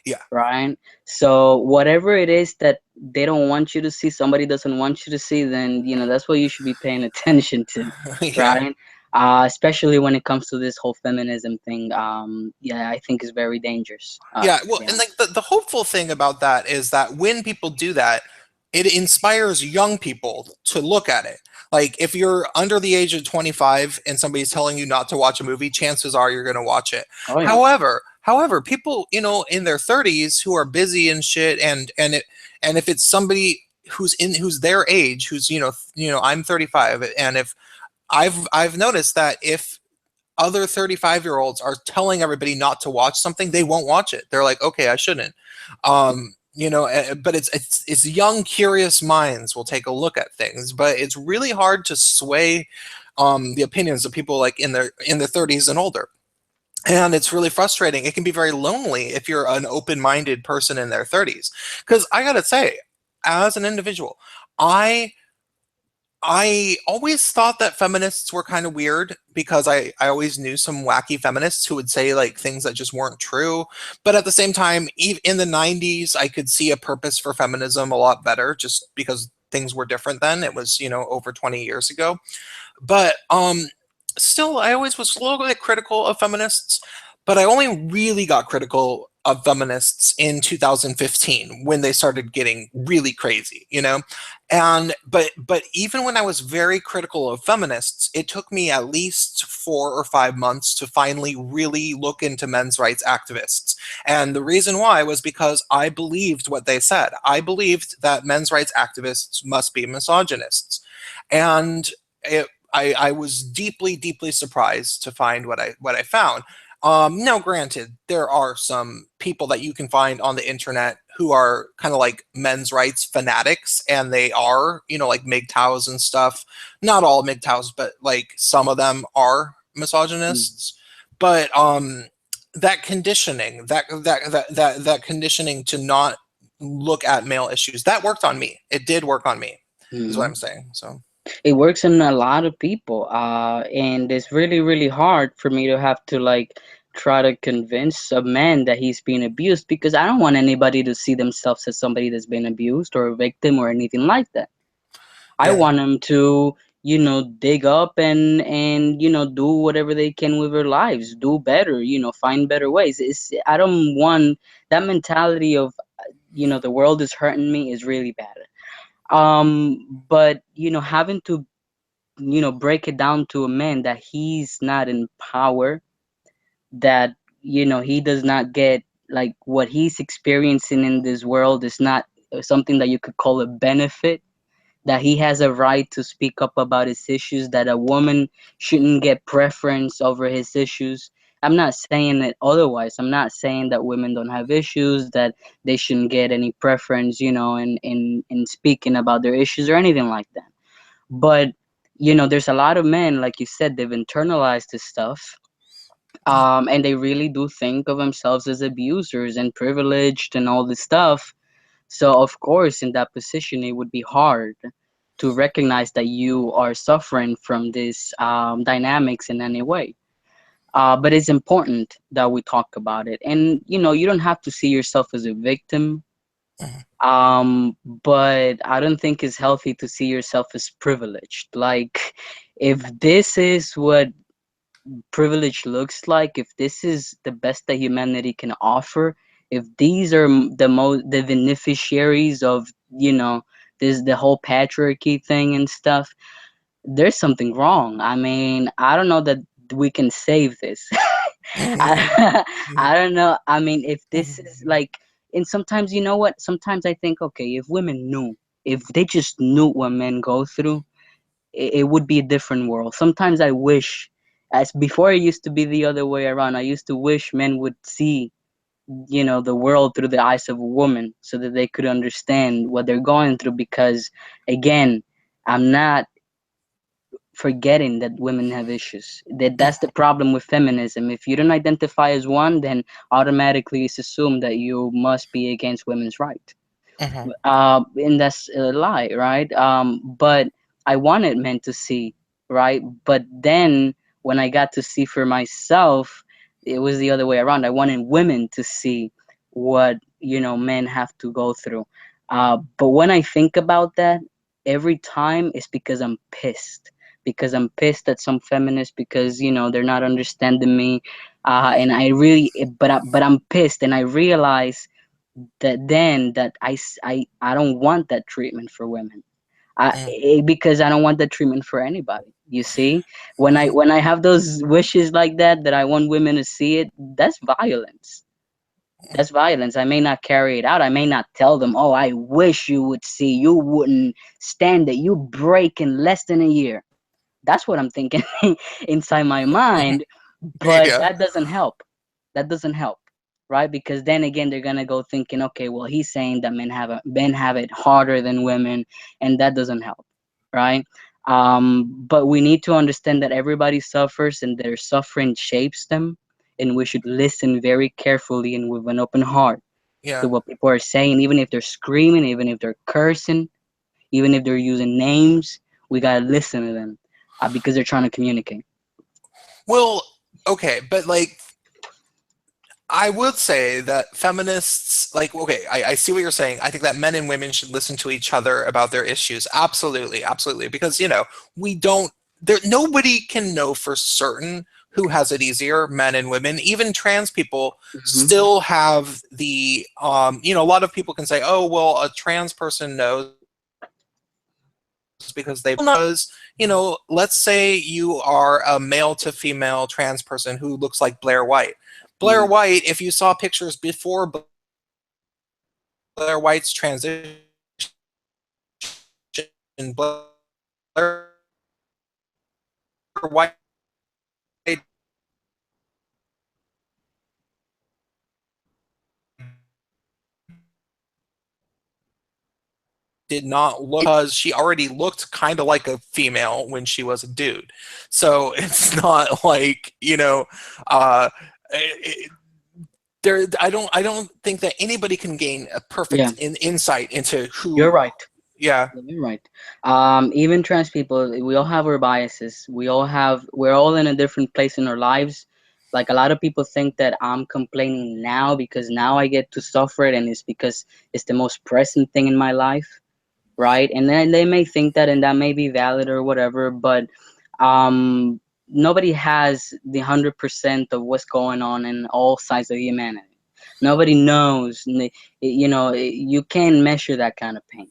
Yeah. Right? So whatever it is that they don't want you to see, somebody doesn't want you to see, then that's what you should be paying attention to, Yeah. right? Especially when it comes to this whole feminism thing. Yeah, I think is very dangerous. Yeah, To well, be and like honest. the hopeful thing about that is that when people do that, it inspires young people to look at it. Like if you're under the age of 25 and somebody's telling you not to watch a movie, chances are you're going to watch it. Oh yeah. However, people, in their 30s who are busy and shit, and if it's somebody who's their age, who's I'm 35, and if I've noticed that if other 35-year-olds are telling everybody not to watch something, they won't watch it. They're like, okay, I shouldn't. But it's young, curious minds will take a look at things, but it's really hard to sway the opinions of people like in their 30s and older. And it's really frustrating. It can be very lonely if you're an open-minded person in their 30s. Because I gotta say, as an individual, I I always thought that feminists were kind of weird because I always knew some wacky feminists who would say like things that just weren't true. But at the same time, in the 90s, I could see a purpose for feminism a lot better just because things were different then. It was, over 20 years ago. But still, I always was a little bit critical of feminists, but I only really got critical of feminists in 2015 when they started getting really crazy, And but even when I was very critical of feminists, it took me at least 4 or 5 months to finally really look into men's rights activists. And the reason why was because I believed what they said. I believed that men's rights activists must be misogynists. And I was deeply, deeply surprised to find what I found. Now, granted, there are some people that you can find on the internet who are kind of like men's rights fanatics, and they are, like MGTOWs and stuff. Not all MGTOWs, but like some of them are misogynists. But that conditioning, that conditioning to not look at male issues, that worked on me. It did work on me, is what Mm-hmm. I'm saying. So. It works in a lot of people, and it's really, really hard for me to have to like try to convince a man that he's being abused, because I don't want anybody to see themselves as somebody that's been abused or a victim or anything like that. I Yeah. want them to, dig up and do whatever they can with their lives, do better, find better ways. I don't want that mentality of, the world is hurting me is really bad. But having to break it down to a man that he's not in power, that he does not get, like, what he's experiencing in this world is not something that you could call a benefit, that he has a right to speak up about his issues, that a woman shouldn't get preference over his issues. I'm not saying it otherwise. I'm not saying that women don't have issues, that they shouldn't get any preference, in speaking about their issues or anything like that. But there's a lot of men, like you said, they've internalized this stuff, and they really do think of themselves as abusers and privileged and all this stuff. So of course, in that position, it would be hard to recognize that you are suffering from this dynamics in any way. But it's important that we talk about it, and you don't have to see yourself as a victim. Mhm. But I don't think it's healthy to see yourself as privileged. Like, if this is what privilege looks like, if this is the best that humanity can offer, if these are the beneficiaries of, this the whole patriarchy thing and stuff, there's something wrong. I mean, I don't know that we can save this. I don't know. I mean, if this is like, and sometimes, you know what? Sometimes I think, okay, if women knew, if they just knew what men go through, it would be a different world. Sometimes I wish, as before, it used to be the other way around. I used to wish men would see, the world through the eyes of a woman, so that they could understand what they're going through. Because, again, I'm not forgetting that women have issues. That's the problem with feminism. If you don't identify as one, then automatically it's assumed that you must be against women's rights. Mhm. And that's a lie, right? But I wanted men to see, right? But then when I got to see for myself, it was the other way around. I wanted women to see what men have to go through. But when I think about that, every time it's because I'm pissed. Because I'm pissed at some feminists, because they're not understanding me, and I really, but I'm pissed, and I realize that then that I don't want that treatment for women. Mhm. Because I don't want that treatment for anybody. You see, when I Mhm. when I have those wishes like that I want women to see it, that's violence. That's violence. I may not carry it out. I may not tell them, "Oh, I wish you would see. You wouldn't stand it. You break in less than a year." That's what I'm thinking inside my mind, but Yeah. that doesn't help. That doesn't help, right? Because then again, they're gonna go thinking, okay, well, he's saying that men have it harder than women, and that doesn't help, right? But we need to understand that everybody suffers, and their suffering shapes them, and we should listen very carefully and with an open heart to Yeah. what people are saying, even if they're screaming, even if they're cursing, even if they're using names. We gotta listen to them, because they're trying to communicate. Well, okay, but like I would say that feminists, like, okay, I see what you're saying. I think that men and women should listen to each other about their issues. Absolutely, absolutely. Because, we don't, nobody can know for certain who has it easier, men and women. Even trans people Hmm. still have a lot of people can say, oh, well, a trans person knows because they knows, let's say you are a male to female trans person who looks like Blair White. Blair Yeah. White, if you saw pictures before Blair White's transition, Blair White did not look, because she already looked kind of like a female when she was a dude. So it's not like, uh, it, I don't think that anybody can gain a Yeah, perfect insight into you're who. right. Yeah, Yeah, you're right. Even trans people, we all have our biases. We're all in a different place in our lives. Like a lot of people think that I'm complaining now because now I get to suffer it, and it's because it's the most present thing in my life, right? And then they may think that, and that may be valid or whatever, but nobody has the 100% of what's going on in all sides of humanity. Nobody knows. You can't measure that kind of pain,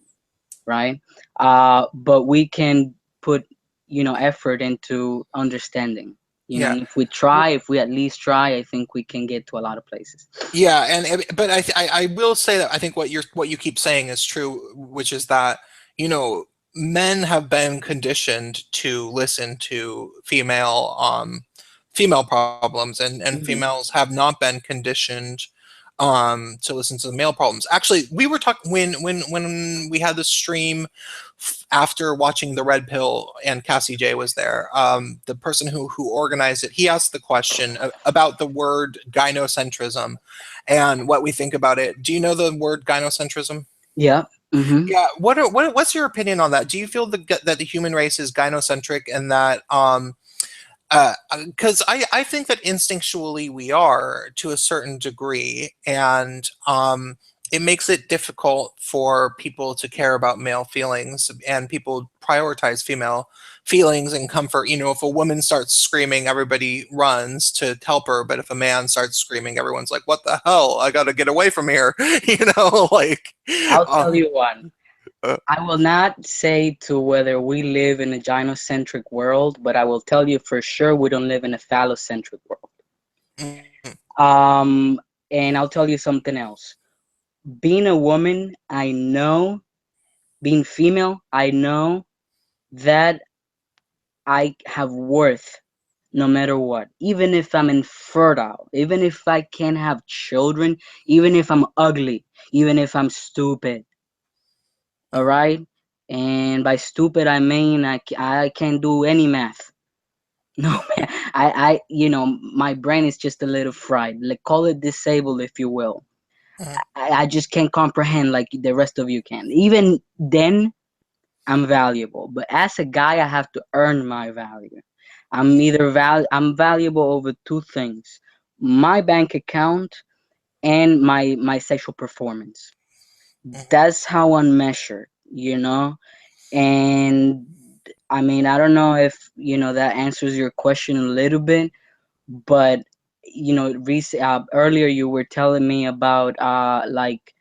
right? But we can put, effort into understanding. yeah. And if we try, if we at least try, I think we can get to a lot of places. Yeah, but I will say that I think what you keep saying is true, which is that men have been conditioned to listen to female problems, and Hmm. females have not been conditioned to listen to the male problems. Actually, we were talking when we had the stream after watching the Red Pill, and Cassie J was there. The person who organized it, he asked the question about the word gynocentrism and what we think about it. Do you know the word gynocentrism? Yeah. Hmm. Yeah. What's your opinion on that? Do you feel that the human race is gynocentric, and that because I think that instinctually we are to a certain degree, and it makes it difficult for people to care about male feelings, and people prioritize female feelings and comfort. If a woman starts screaming, everybody runs to help her, but if a man starts screaming, everyone's like, "What the hell? I got to get away from here," like. I'll Uh, tell you one. uh, I will not say to whether we live in a gynocentric world, but I will tell you for sure we don't live in a phallocentric world. mm, Um, and I'll tell you something else. Being a woman, I know, being female, I know that I have worth no matter what. Even if I'm infertile, even if I can't have children, even if I'm ugly, even if I'm stupid, all right? And by stupid, I mean I can't do any math. No, man. My brain is just a little fried. Like, call it disabled if you will. mm, I just can't comprehend like the rest of you can. Even then, I'm valuable. But as a guy, I have to earn my value. I'm valuable over two things: my bank account and my sexual performance. mm, That's how I'm measured, And I mean, I don't know if that answers your question a little bit, but earlier you were telling me about like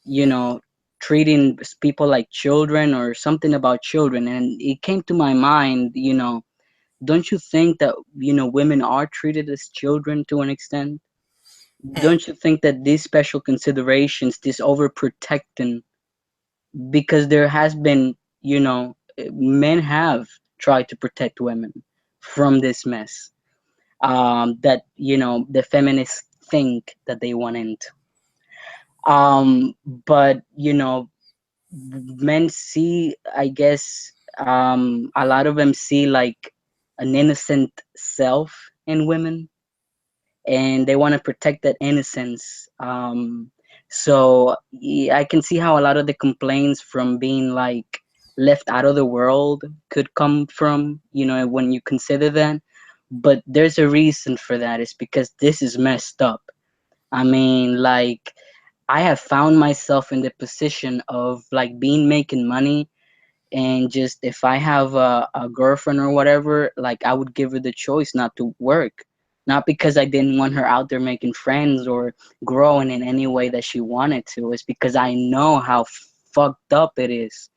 you know treating people like children or something about children, and it came to my mind. Don't you think that women are treated as children to an extent? mm, Don't you think that these special considerations, this overprotecting, because there has been, men have tried to protect women from this mess, that the feminists think that they want into. But men see, I guess, a lot of them see like an innocent self in women, and they want to protect that innocence. So yeah, I can see how a lot of the complaints from being like left out of the world could come from, when you consider that. But there's a reason for that. It's because this is messed up. I mean, like, I have found myself in the position of like being making money, and just if I have a girlfriend or whatever, like I would give her the choice not to work. Not because I didn't want her out there making friends or growing in any way that she wanted to. It's because I know how fucked up it is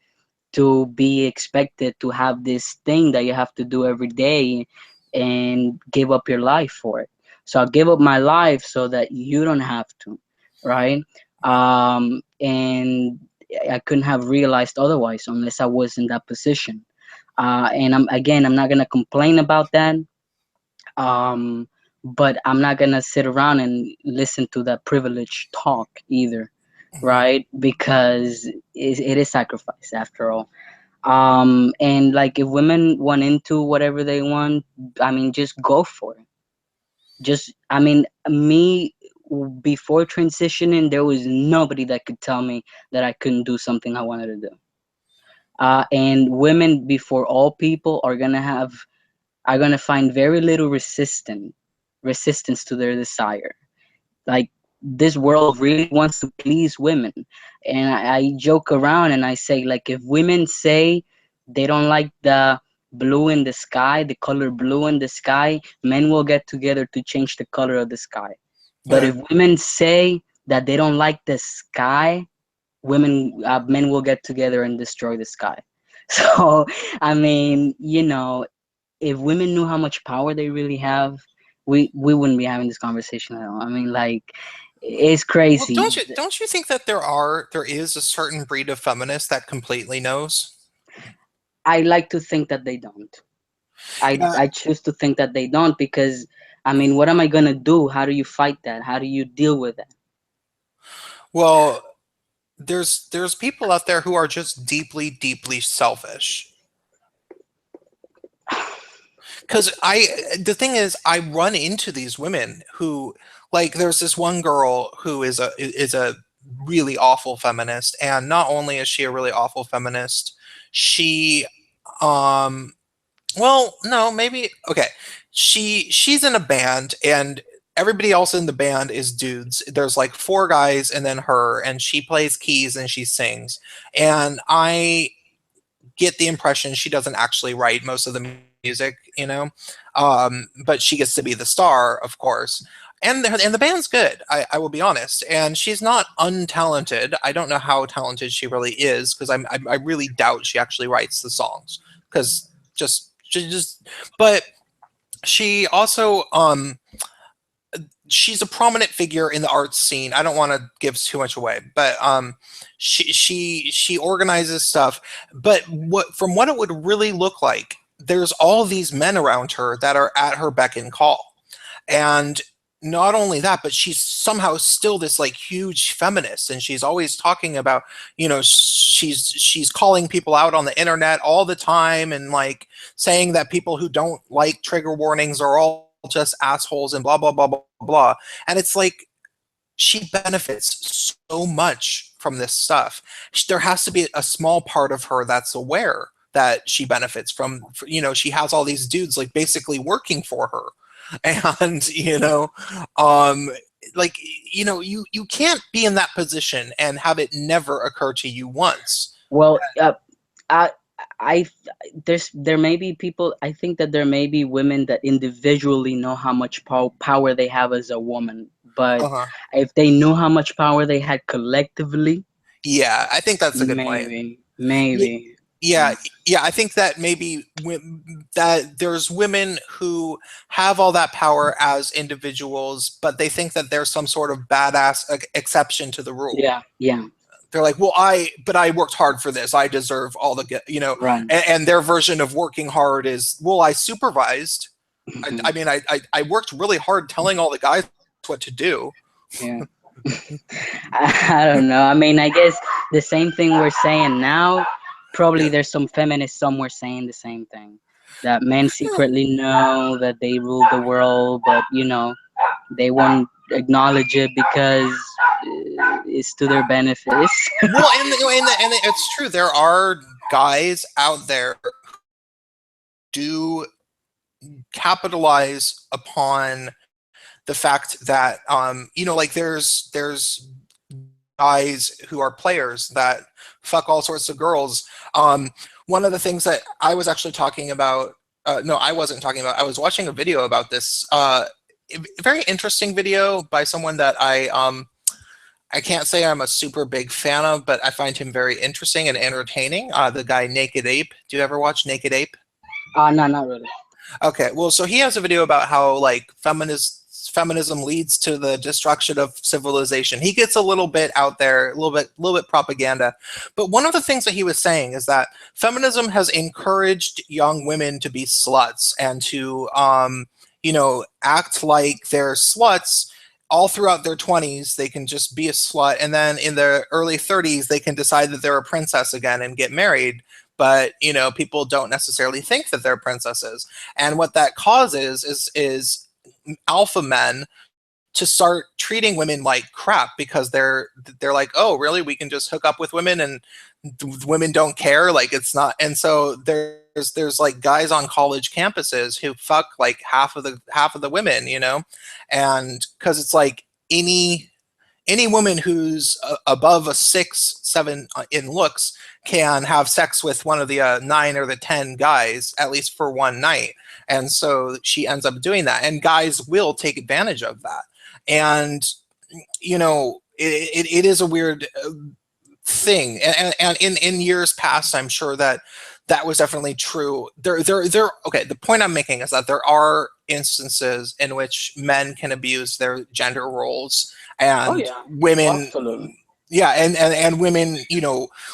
to be expected to have this thing that you have to do every day and give up your life for it. So I'll give up my life so that you don't have to, right? And I couldn't have realized otherwise unless I was in that position. And I'm not gonna complain about that. Um, but I'm not gonna sit around and listen to that privileged talk either, Mhm. right? Because it is sacrifice after all. And like if women want into whatever they want, I mean, just go for it. Just, I mean, me before transitioning, there was nobody that could tell me that I couldn't do something I wanted to do. And women, before all people, are gonna find very little resistance to their desire. Like, this world really wants to please women, and I joke around and I say, like, if women say they don't like the blue in the sky, the color blue in the sky, men will get together to change the color of the sky. But Yeah. if women say that they don't like the sky, men will get together and destroy the sky. So I mean, if women knew how much power they really have, we wouldn't be having this conversation at all. I mean, like, it's Well, crazy. don't you think that there is a certain breed of feminist that completely knows? I like to think that they don't. Yeah. I choose to think that they don't because, I mean, what am I gonna do? How do you fight that? How do you deal with that? Well, there's people out there who are just deeply, deeply selfish. Because the thing is, I run into these women who, like, there's this one girl who is a really awful feminist, and not only is she a really awful feminist, she, um, well, no, maybe okay, she's in a band, and everybody else in the band is dudes. There's like four guys and then her, and she plays keys and she sings, and I get the impression she doesn't actually write most of the music, but she gets to be the star, of course. And the band's good. I will be honest. And she's not untalented. I don't know how talented she really is because I really doubt she actually writes the songs because she just. But she also she's a prominent figure in the arts scene. I don't want to give too much away, but she organizes stuff. But what it would really look like, there's all these men around her that are at her beck and call, and not only that, but she's somehow still this like huge feminist, and she's always talking about, she's calling people out on the internet all the time, and like saying that people who don't like trigger warnings are all just assholes and blah blah blah blah blah. And it's like she benefits so much from this stuff. There has to be a small part of her that's aware that she benefits from, she has all these dudes like basically working for her. And um like, you can't be in that position and have it never occur to you once. Well, I, I, there may be people. I think that there may be women that individually know how much power they have as a woman, but Uh-huh. if they knew how much power they had collectively, Yeah, I think that's a good point. Yeah, maybe. yeah, yeah. I think that maybe that there's women who have all that power as individuals, but they think that there's some sort of badass exception to the rule. Yeah, yeah, They're like, well, but I worked hard for this. I deserve all right. and their version of working hard is, well, I supervised. I Mhm. mean, I worked really hard telling all the guys what to do. Yeah. I don't know. I mean, I guess the same thing we're saying now, probably Yeah. there's some feminists somewhere saying the same thing. That men secretly know that they rule the world, but they won't acknowledge it because it's to their benefits. Well, and it's true. There are guys out there do capitalize upon the fact that like there's guys who are players that fuck all sorts of girls. Um, One of the things that I was actually talking about, no, I wasn't talking about. I was watching a video about this. Very interesting video by someone that I can't say I'm a super big fan of, but I find him very interesting and entertaining. The guy Naked Ape. Do you ever watch Naked Ape? No, not really. Okay, well, so he has a video about how like feminism leads to the destruction of civilization. He gets a little bit out there, a little bit propaganda. But one of the things that he was saying is that feminism has encouraged young women to be sluts and to act like they're sluts all throughout their 20s. They can just be a slut, and then in their early 30s they can decide that they're a princess again and get married. But people don't necessarily think that they're princesses, and what that causes is alpha men to start treating women like crap because they're like, oh, really, we can just hook up with women and women don't care, like it's not. And so there's like guys on college campuses who fuck like half of the women, and because it's like any woman who's above a 6, 7 in looks can have sex with one of the 9 or the 10 guys, at least for one night. And so she ends up doing that. And guys will take advantage of that. And, it is a weird thing. And in years past, I'm sure that that was definitely true. Okay, the point I'm making is that there are instances in which men can abuse their gender roles Oh and yeah, women. absolutely. Yeah, and women,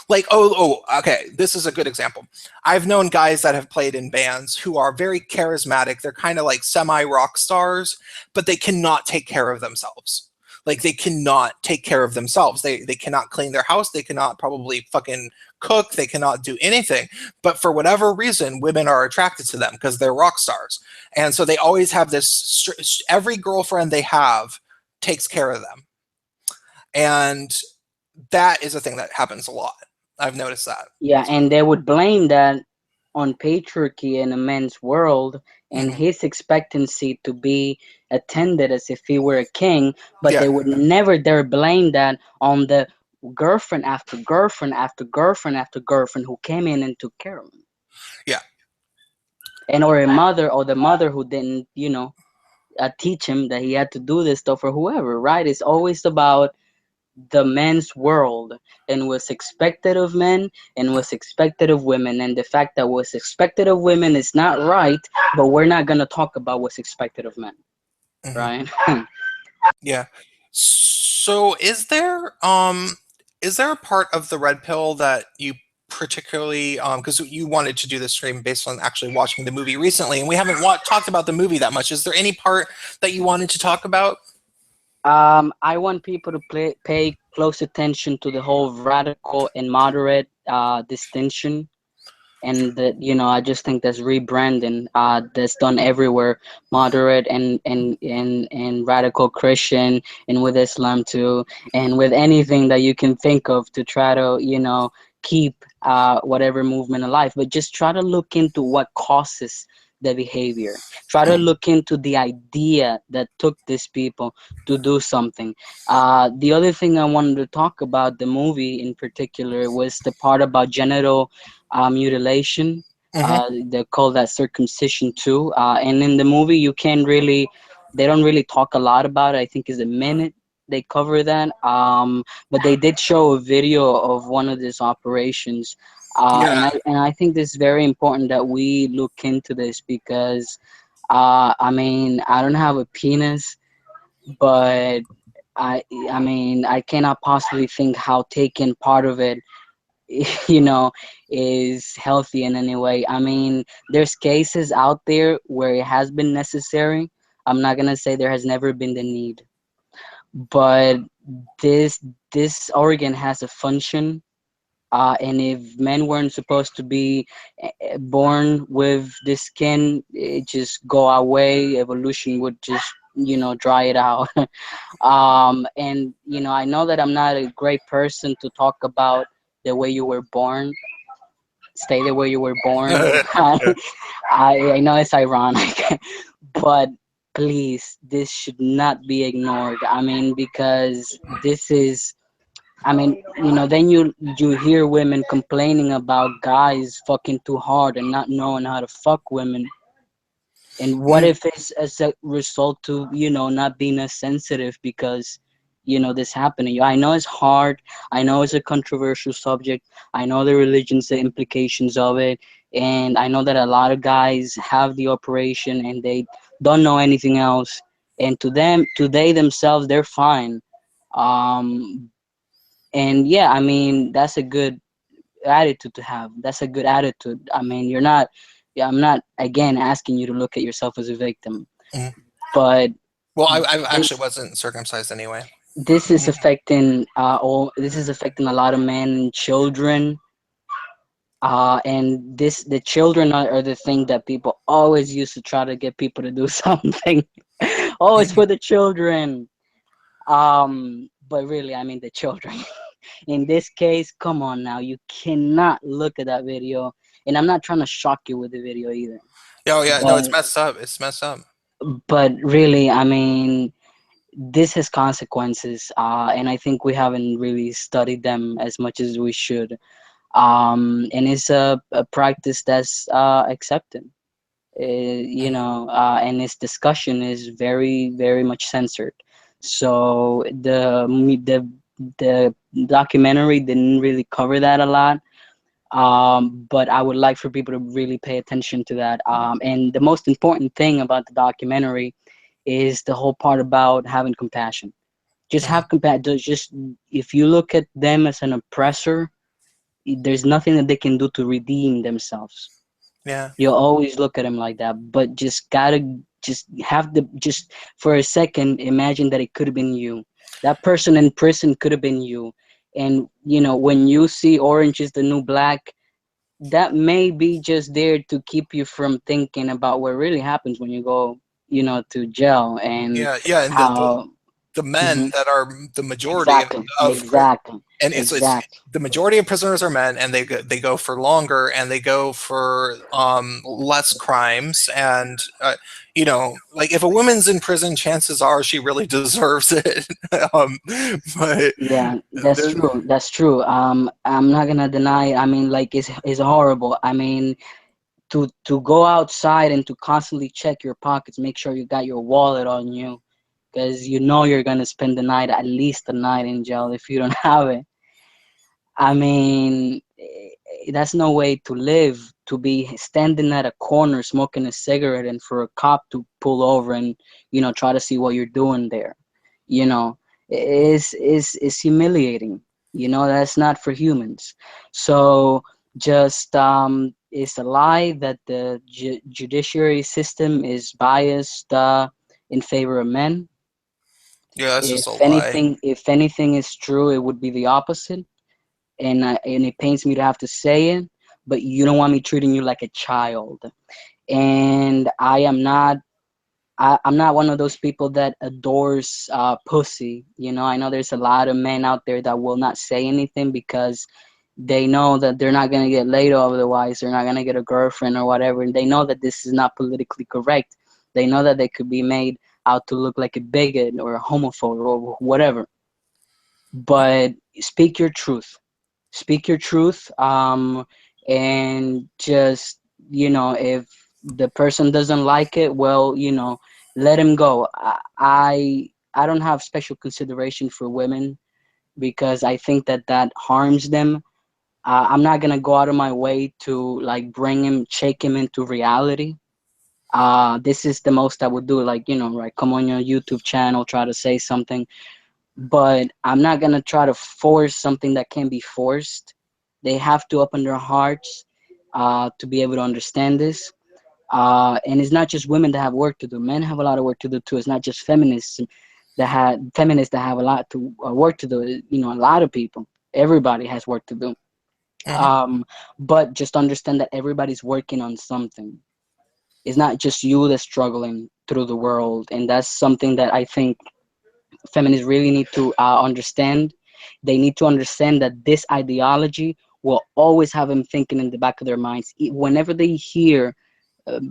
like, okay, this is a good example. I've known guys that have played in bands who are very charismatic. They're kind of like semi rock stars, but they cannot take care of themselves. Like, they cannot take care of themselves. They cannot clean their house. They cannot probably fucking cook. They cannot do anything. But for whatever reason, women are attracted to them because they're rock stars. And so they always have this, every girlfriend they have takes care of them. And that is a thing that happens a lot. I've noticed that. Yeah, and they would blame that on patriarchy in a man's world and Hmm. his expectancy to be attended as if he were a king, but Yeah, they would never dare blame that on the girlfriend after girlfriend after girlfriend after girlfriend who came in and took care of him. yeah. And or a mother or the mother who didn't, teach him that he had to do this stuff or whoever, right? It's always about the men's world and what's expected of men and what's expected of women, and the fact that what's expected of women is not right, but we're not going to talk about what's expected of men, Hmm. right? Yeah. So is there a part of the red pill that you particularly because you wanted to do this stream based on actually watching the movie recently, and we haven't talked about the movie that much. Is there any part that you wanted to talk about? I want people to pay close attention to the whole radical and moderate distinction, and that I just think that's rebranding that's done everywhere, moderate and radical Christian, and with Islam too, and with anything that you can think of to try to keep whatever movement alive, but just try to look into what causes the behavior. Try to look into the idea that took these people to do something. The other thing I wanted to talk about the movie in particular was the part about genital mutilation. Hmm. They call that circumcision too. And in the movie, they don't really talk a lot about it. I think is a minute they cover that. But they did show a video of one of these operations. Yeah. And I think this is very important that we look into this because, I mean, I don't have a penis, but I mean, I cannot possibly think how taking part of it you know, is healthy in any way. I mean, there's cases out there where it has been necessary. I'm not gonna say there has never been the need, but this this organ has a function. And if men weren't supposed to be born with this skin, it just go away. Evolution would just dry it out. And I know that I'm not a great person to talk about the way you were born, stay the way you were born. Yeah. I know it's ironic, but please, this should not be ignored. I mean, because this is, I mean, then you hear women complaining about guys fucking too hard and not knowing how to fuck women. And what Mm, if it's as a result to, not being as sensitive because, this happening? I know it's hard. I know it's a controversial subject. I know the religions, the implications of it. And I know that a lot of guys have the operation and they don't know anything else. And to them, to they themselves, they're fine. Um, and yeah, I mean, that's a good attitude to have. That's a good attitude. I mean, you're not, yeah, I'm not, again, asking you to look at yourself as a victim, mm. but Well, I actually this wasn't circumcised anyway. this is affecting all this is affecting a lot of men and children, and the children are the thing that people always use to try to get people to do something. Oh, it's for the children. But really, I mean the children. In this case, come on now, you cannot look at that video, and I'm not trying to shock you with the video either, Oh yeah, no, but it's messed up. It's messed up. really, I mean, this has consequences, and I think we haven't really studied them as much as we should. And it's a practice that's accepted, and its discussion is very, very much censored. So the documentary didn't really cover that a lot, but I would like for people to really pay attention to that. And the most important thing about the documentary is the whole part about having compassion. Just Mhm. have compassion. Just if you look at them as an oppressor, there's nothing that they can do to redeem themselves. Yeah, You'll always look at them like that, but just gotta just for a second imagine that it could have been you. That person in prison could have been you. And when you see orange is the new black, that may be just there to keep you from thinking about what really happens when you go, to jail and yeah, yeah. And how. the men Mhm. that are the majority Exactly, of exactly, and it's exactly. the majority of prisoners are men, and they go for longer, and they go for less crimes, and like if a woman's in prison, chances are she really deserves it. But Yeah, that's the, true. That's true. I'm not gonna deny it. I mean, like it's horrible. I mean, to go outside and to constantly check your pockets, make sure you got your wallet on you, because you're gonna spend the night, at least a night in jail if you don't have it. I mean, that's no way to live. To be standing at a corner smoking a cigarette and for a cop to pull over and try to see what you're doing there, you know, is humiliating. That's not for humans. So just it's a lie that the judiciary system is biased in favor of men. yeah, that's just a If lie. anything, if anything is true, it would be the opposite, and it pains me to have to say it, but you don't want me treating you like a child. And I'm not one of those people that adores pussy. I know there's a lot of men out there that will not say anything because they know that they're not gonna get laid otherwise. They're not gonna get a girlfriend or whatever. And they know that this is not politically correct. They know that they could be made out to look like a bigot or a homophobe or whatever. But speak your truth. Speak your truth, and just if the person doesn't like it, well, let him go. I don't have special consideration for women because I think that that harms them. I'm not gonna go out of my way to like bring him, shake him into reality. This is the most I would do, like, right, come on your YouTube channel, try to say something, but I'm not gonna try to force something that can be forced. They have to open their hearts to be able to understand this. And it's not just women that have work to do. Men have a lot of work to do too. It's not just feminists that have a lot to work to do. A lot of people. Everybody has work to do. Hmm. Um, but just understand that everybody's working on something. It's not just you that's struggling through the world, and that's something that I think feminists really need to understand. They need to understand that this ideology will always have them thinking in the back of their minds. Whenever they hear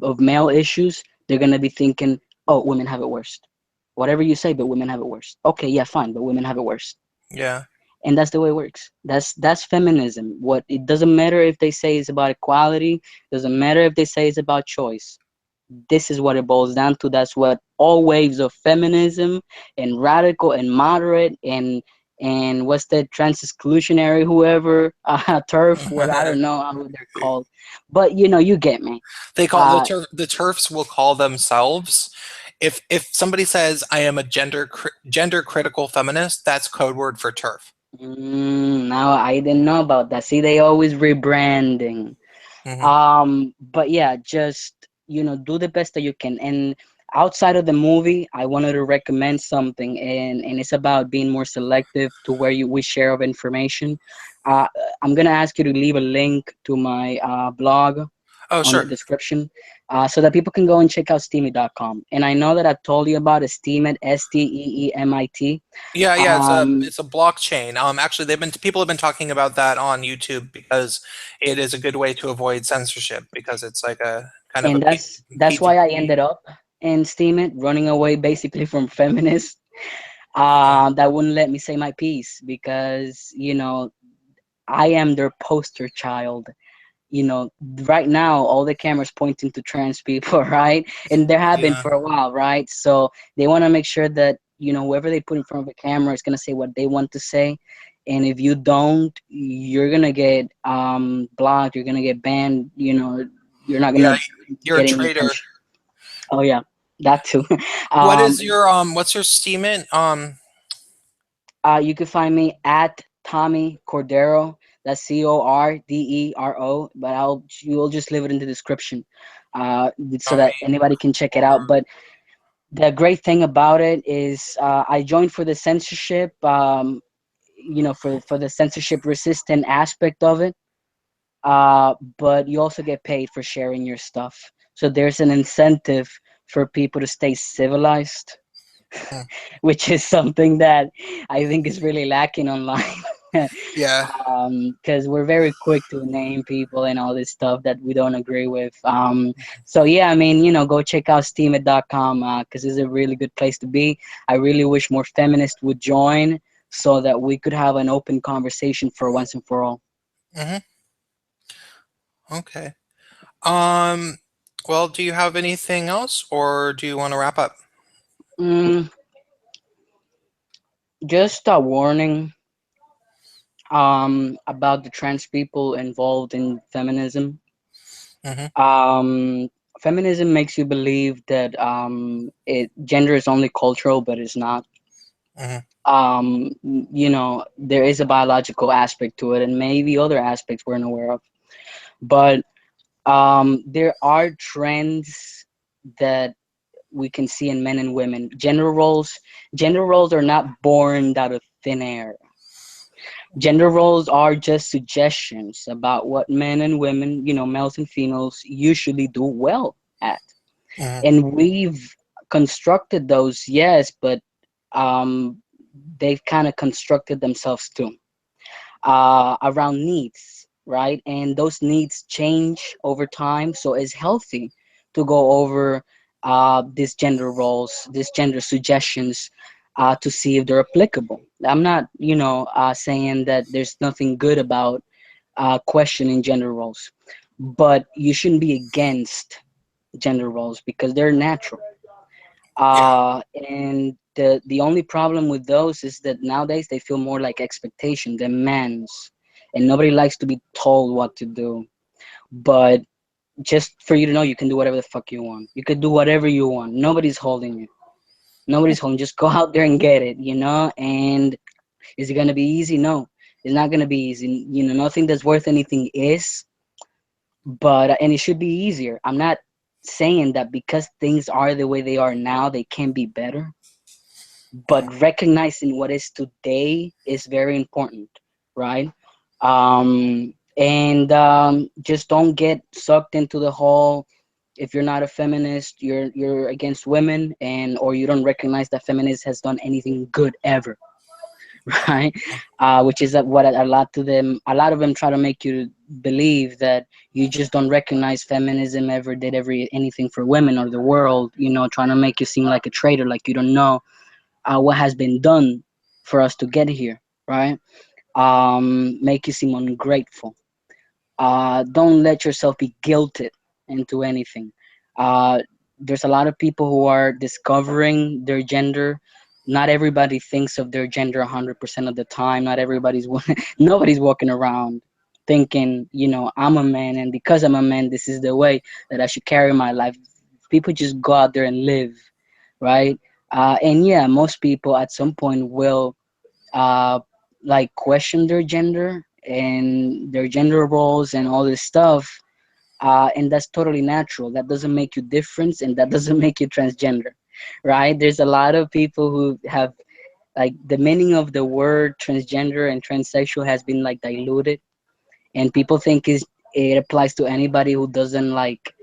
of male issues, they're going to be thinking, Oh, women have it worst. Whatever you say, but women have it worst. Okay, yeah, fine, but women have it worst. Yeah. And that's the way it works. That's feminism. What it doesn't matter if they say it's about equality, doesn't matter if they say it's about choice. This is what it boils down to. That's what all waves of feminism and radical and moderate and what's the trans exclusionary whoever turf, what I don't know how they're called, but you get me. They call Uh, the turfs will call themselves, if somebody says I am a gender critical feminist, that's code word for turf. now I didn't know about that. See, they always rebranding. Hmm. But yeah, just do the best that you can. And outside of the movie, I wanted to recommend something, and it's about being more selective to where we share of information. Uh, I'm gonna ask you to leave a link to my blog Oh, on the sure. description, so that people can go and check out steemit.com. And I know that I've told you about it, Steemit, Steemit. Yeah, yeah, Um, it's a blockchain. Actually, they've been people have been talking about that on YouTube because it is a good way to avoid censorship because it's like a kind of a and that's why I P2P. ended up in Steemit, running away basically from feminists that wouldn't let me say my piece because I am their poster child. Right now all the cameras pointing to trans people, right? And there have been Yeah, for a while, right? So they want to make sure that whoever they put in front of a camera is going to say what they want to say, and if you don't, you're going to get blocked, you're going to get banned, you're not going yeah, to you're a get any traitor. attention. Oh yeah, that too. What um is your what's your Steemit? You can find me at Tommy Cordero. That's Cordero. But you'll just leave it in the description, so Tommy that anybody can check it out. or But the great thing about it is, I joined for the censorship. For the censorship resistant aspect of it. But you also get paid for sharing your stuff. So there's an incentive for people to stay civilized, hmm, which is something that I think is really lacking online. yeah. Because we're very quick to name people and all this stuff that we don't agree with. So yeah, I mean, go check out steemit.com, because it's a really good place to be. I really wish more feminists would join so that we could have an open conversation for once and for all. Hmm. Okay. Um, well, do you have anything else, or do you want to wrap up? Mm, just a warning about the trans people involved in feminism. Hmm. Um, Feminism makes you believe that gender is only cultural, but it's not. Hmm. There is a biological aspect to it, and maybe other aspects we're unaware of. But there are trends that we can see in men and women. Gender roles are not born out of thin air. Gender roles are just suggestions about what men and women, males and females, usually do well at. Hmm. And we've constructed those, yes, but um, they've kind of constructed themselves too, around needs, right? And those needs change over time. So it's healthy to go over these gender roles, these gender suggestions, to see if they're applicable. I'm not, saying that there's nothing good about questioning gender roles, but you shouldn't be against gender roles because they're natural. Yeah. And the only problem with those is that nowadays they feel more like expectation, demands, and nobody likes to be told what to do. But just for you to know, you can do whatever the fuck you want. You could do whatever you want. Nobody's holding you. Nobody's holding. Just go out there and get it. And is it gonna be easy? No, it's not gonna be easy. Nothing that's worth anything is. But and it should be easier. I'm not saying that because things are the way they are now, they can be better, but Mhm. recognizing what is today is very important, right? And just don't get sucked into the whole, if you're not a feminist, you're against women, and or you don't recognize that feminism has done anything good ever. right? Which is what a lot of them try to make you believe that you just don't recognize feminism ever did anything for women or the world, trying to make you seem like a traitor, like you don't know what has been done for us to get here, right? Make you seem ungrateful. Don't let yourself be guilted into anything. Uh, there's a lot of people who are discovering their gender. Not everybody thinks of their gender 100% of the time. Not everybody's nobody's walking around thinking, I'm a man, and because I'm a man, this is the way that I should carry my life. People just go out there and live, right? And yeah, most people at some point will uh, like question their gender and their gender roles and all this stuff. And that's totally natural. That doesn't make you different, and that doesn't make you transgender, right? There's a lot of people who have like the meaning of the word transgender and transsexual has been like diluted, and people think it applies to anybody who doesn't like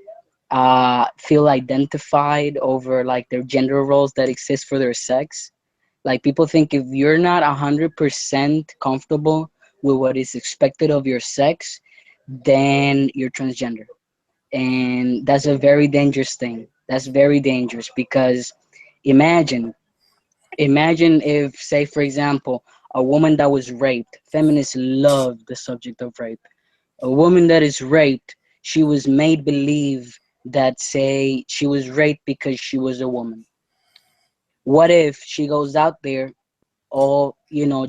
feel identified over like their gender roles that exist for their sex. Like people think if you're not 100% comfortable with what is expected of your sex, then you're transgender. And that's a very dangerous thing. That's very dangerous because imagine, imagine if, say, for example, a woman that was raped, feminists love the subject of rape. A woman that is raped, she was made believe that, say, she was raped because she was a woman. What if she goes out there, or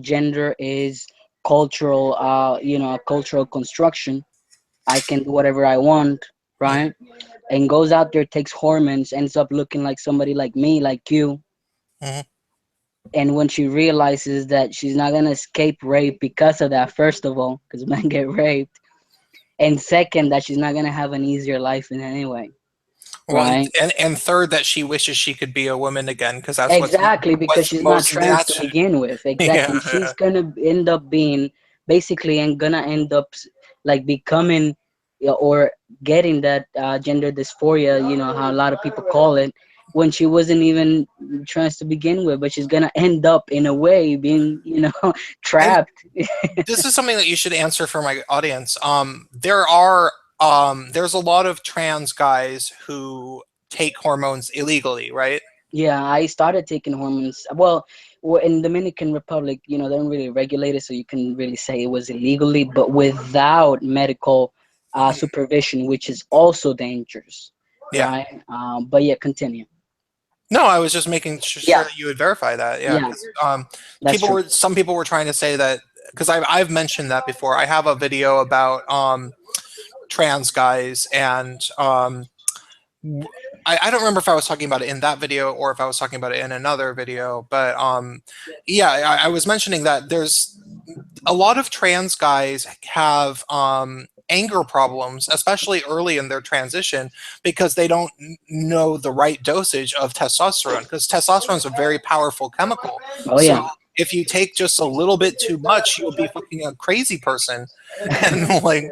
gender is cultural, a cultural construction, I can do whatever I want, right? And goes out there, takes hormones, ends up looking like somebody like me, like you. Mhm. And when she realizes that she's not gonna escape rape because of that, first of all, because men get raped, and second, that she's not gonna have an easier life in any way, Well, right? and third, that she wishes she could be a woman again because that's Exactly, because what's she's not most trans to natural. begin with. Exactly. Yeah, She's gonna end up being basically and gonna end up like becoming, or getting that gender dysphoria, how a lot of people call it, when she wasn't even trans to begin with, but she's gonna end up in a way being, and trapped. this is something that you should answer for my audience. There's a lot of trans guys who take hormones illegally, right? Yeah, I started taking hormones. Well, in Dominican Republic, they don't really regulate it, so you can really say it was illegally, but without medical supervision, which is also dangerous, Yeah. right? But yeah, continue. No, I was just making sure Yeah, that you would verify that. Yeah, yeah, because that's true. some people were trying to say that because I've mentioned that before. I have a video about trans guys, and I don't remember if I was talking about it in that video or if I was talking about it in another video, but yeah, I was mentioning that there's a lot of trans guys have anger problems, especially early in their transition, because they don't know the right dosage of testosterone. Because testosterone is a very powerful chemical. Oh So yeah. if you take just a little bit too much, you'll be fucking a crazy person. And like,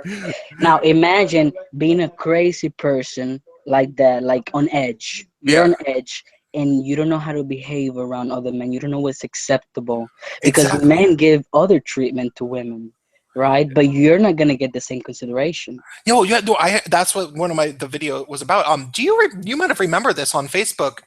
Now imagine being a crazy person like that, like on edge. You're yeah, on edge and you don't know how to behave around other men. You don't know what's acceptable because exactly. men give other treatment to women, right? But you're not gonna get the same consideration. Yo, yeah, no, that's what one of my the video was about. You might have remember this on Facebook.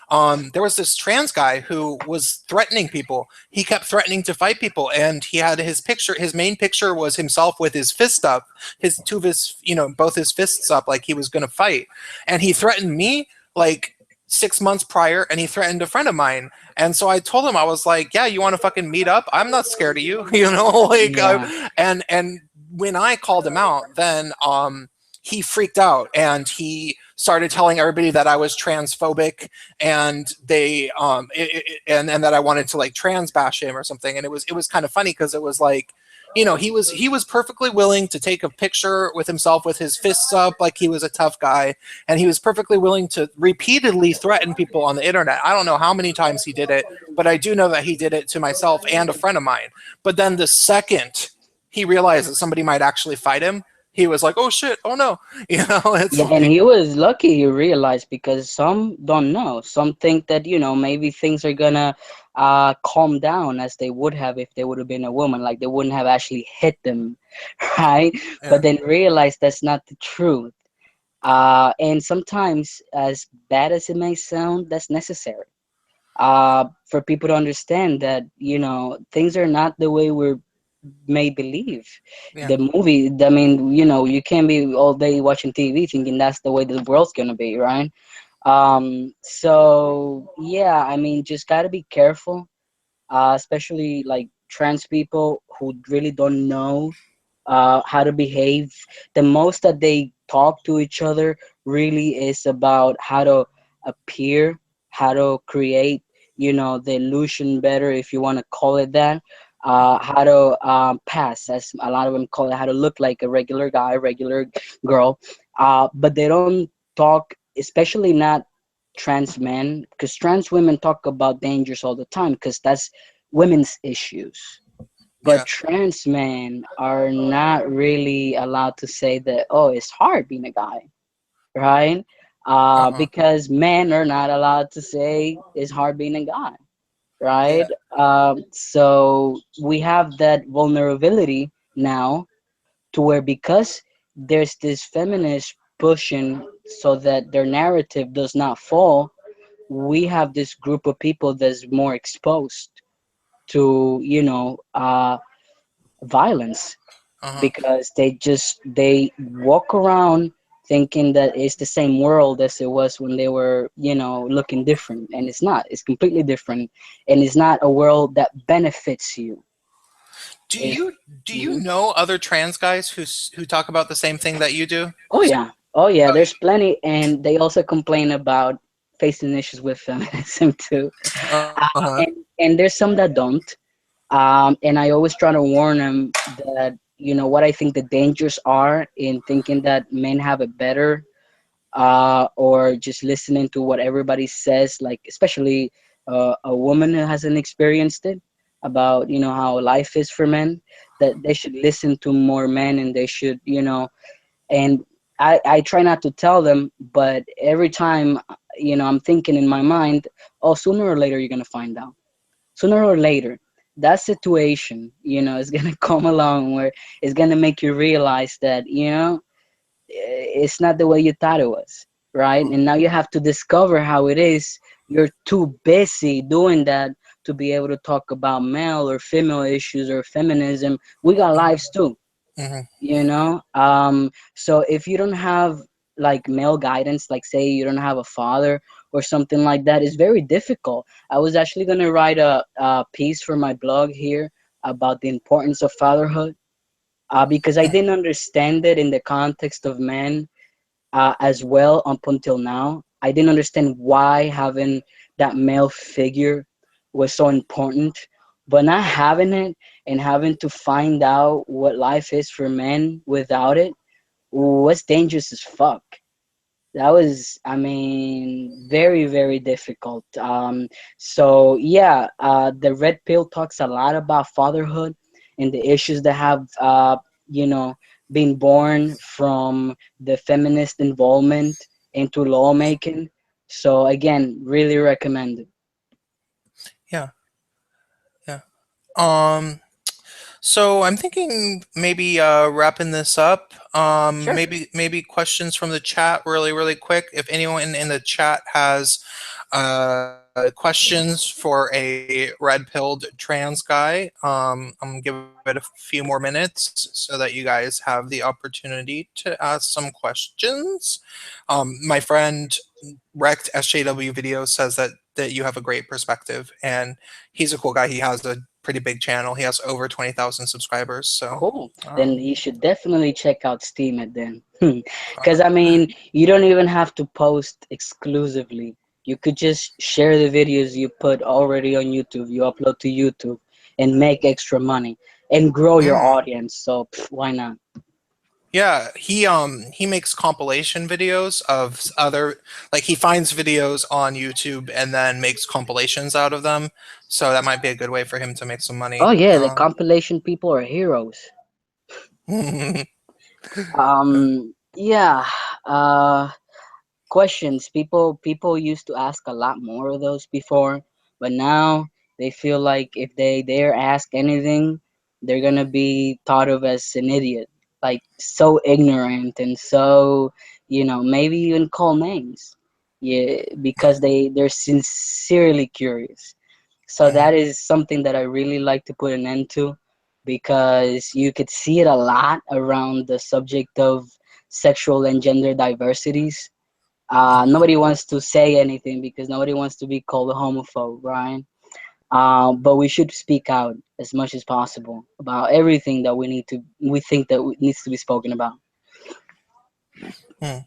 There was this trans guy who was threatening people. He kept threatening to fight people, and he had his picture. His main picture was himself with his fist up, his two of his, both his fists up, like he was going to fight. And he threatened me like 6 months prior, and he threatened a friend of mine. And so I told him, I was like, "Yeah, you want to fucking meet up? I'm not scared of you, like." Yeah, And when I called him out, then he freaked out and he started telling everybody that I was transphobic and and that I wanted to like trans bash him or something. And it was kind of funny because it was like, he was perfectly willing to take a picture with himself with his fists up like he was a tough guy, and he was perfectly willing to repeatedly threaten people on the internet. I don't know how many times he did it, but I do know that he did it to myself and a friend of mine. But then the second he realized that somebody might actually fight him, he was like, "Oh shit, oh no," it's Yeah, and like, he was lucky he realized, because some don't know. Some think that, maybe things are gonna calm down as they would have if they would have been a woman, like they wouldn't have actually hit them, right? But yeah, then realize that's not the truth. And sometimes, as bad as it may sound, that's necessary. For people to understand that, things are not the way we're may believe. yeah, The movie, I mean, you can't be all day watching TV thinking that's the way the world's gonna be, right? So yeah, I mean, just gotta be careful, especially like trans people who really don't know how to behave. The most that they talk to each other really is about how to appear, how to create, the illusion better, if you want to call it that. How to pass, as a lot of them call it, how to look like a regular guy, regular girl. But they don't talk, especially not trans men, because trans women talk about dangers all the time, because that's women's issues. But yeah, trans men are not really allowed to say that, oh, it's hard being a guy, right? uh-huh, Because men are not allowed to say it's hard being a guy, yeah, right? So we have that vulnerability now, to where, because there's this feminist pushing so that their narrative does not fall, we have this group of people that's more exposed to, violence, uh-huh. because they walk around thinking that it's the same world as it was when they were, looking different, and it's not. It's completely different, and it's not a world that benefits you. Do It, you do you Mhm. know other trans guys who talk about the same thing that you do? Oh yeah, oh yeah. There's plenty, and they also complain about facing issues with feminism too. Uh-huh. And there's some that don't. And I always try to warn them that, what I think the dangers are in thinking that men have it better, or just listening to what everybody says, like especially a woman who hasn't experienced it, about, how life is for men, that they should listen to more men, and they should, and I try not to tell them, but every time, I'm thinking in my mind, oh, sooner or later you're gonna find out. Sooner or later, that situation, is gonna come along where it's gonna make you realize that, it's not the way you thought it was, right? And now you have to discover how it is. You're too busy doing that to be able to talk about male or female issues or feminism. We got lives too, Hmm. so if you don't have like male guidance, like say you don't have a father or something like that, it's very difficult. I was actually going to write a piece for my blog here about the importance of fatherhood, because I didn't understand it in the context of men, as well up until now. I didn't understand why having that male figure was so important, but not having it and having to find out what life is for men without it was dangerous as fuck. That was, I mean, very, very difficult. So yeah, the red pill talks a lot about fatherhood and the issues that have, you know, been born from the feminist involvement into lawmaking. So again, really recommend it. Yeah, yeah. Um, so I'm thinking maybe wrapping this up. Sure. Maybe questions from the chat really, really quick. If anyone in the chat has questions for a red-pilled trans guy, I'm gonna give it a few more minutes so that you guys have the opportunity to ask some questions. My friend Wrecked SJW video says that you have a great perspective, and he's a cool guy. He has a pretty big channel. He has over 20,000 subscribers. So, Cool. Then um, you should definitely check out Steemit then. Because uh, I mean, you don't even have to post exclusively. You could just share the videos you put already on YouTube, you upload to YouTube, and make extra money and grow your mm, audience. So why not? yeah, he makes compilation videos of other, like he finds videos on YouTube and then makes compilations out of them. So that might be a good way for him to make some Oh money. yeah, the compilation people are heroes. Yeah. Uh, Questions. People used to ask a lot more of those before, but now they feel like if they dare ask anything, they're gonna be thought of as an idiot, like so ignorant and so, maybe even call names. Yeah, because they're sincerely curious. So Mhm, that is something that I really like to put an end to, because you could see it a lot around the subject of sexual and gender diversities. mhm, Nobody wants to say anything because nobody wants to be called a homophobe, right? But we should speak out as much as possible about everything that we think that needs to be spoken about. mhm.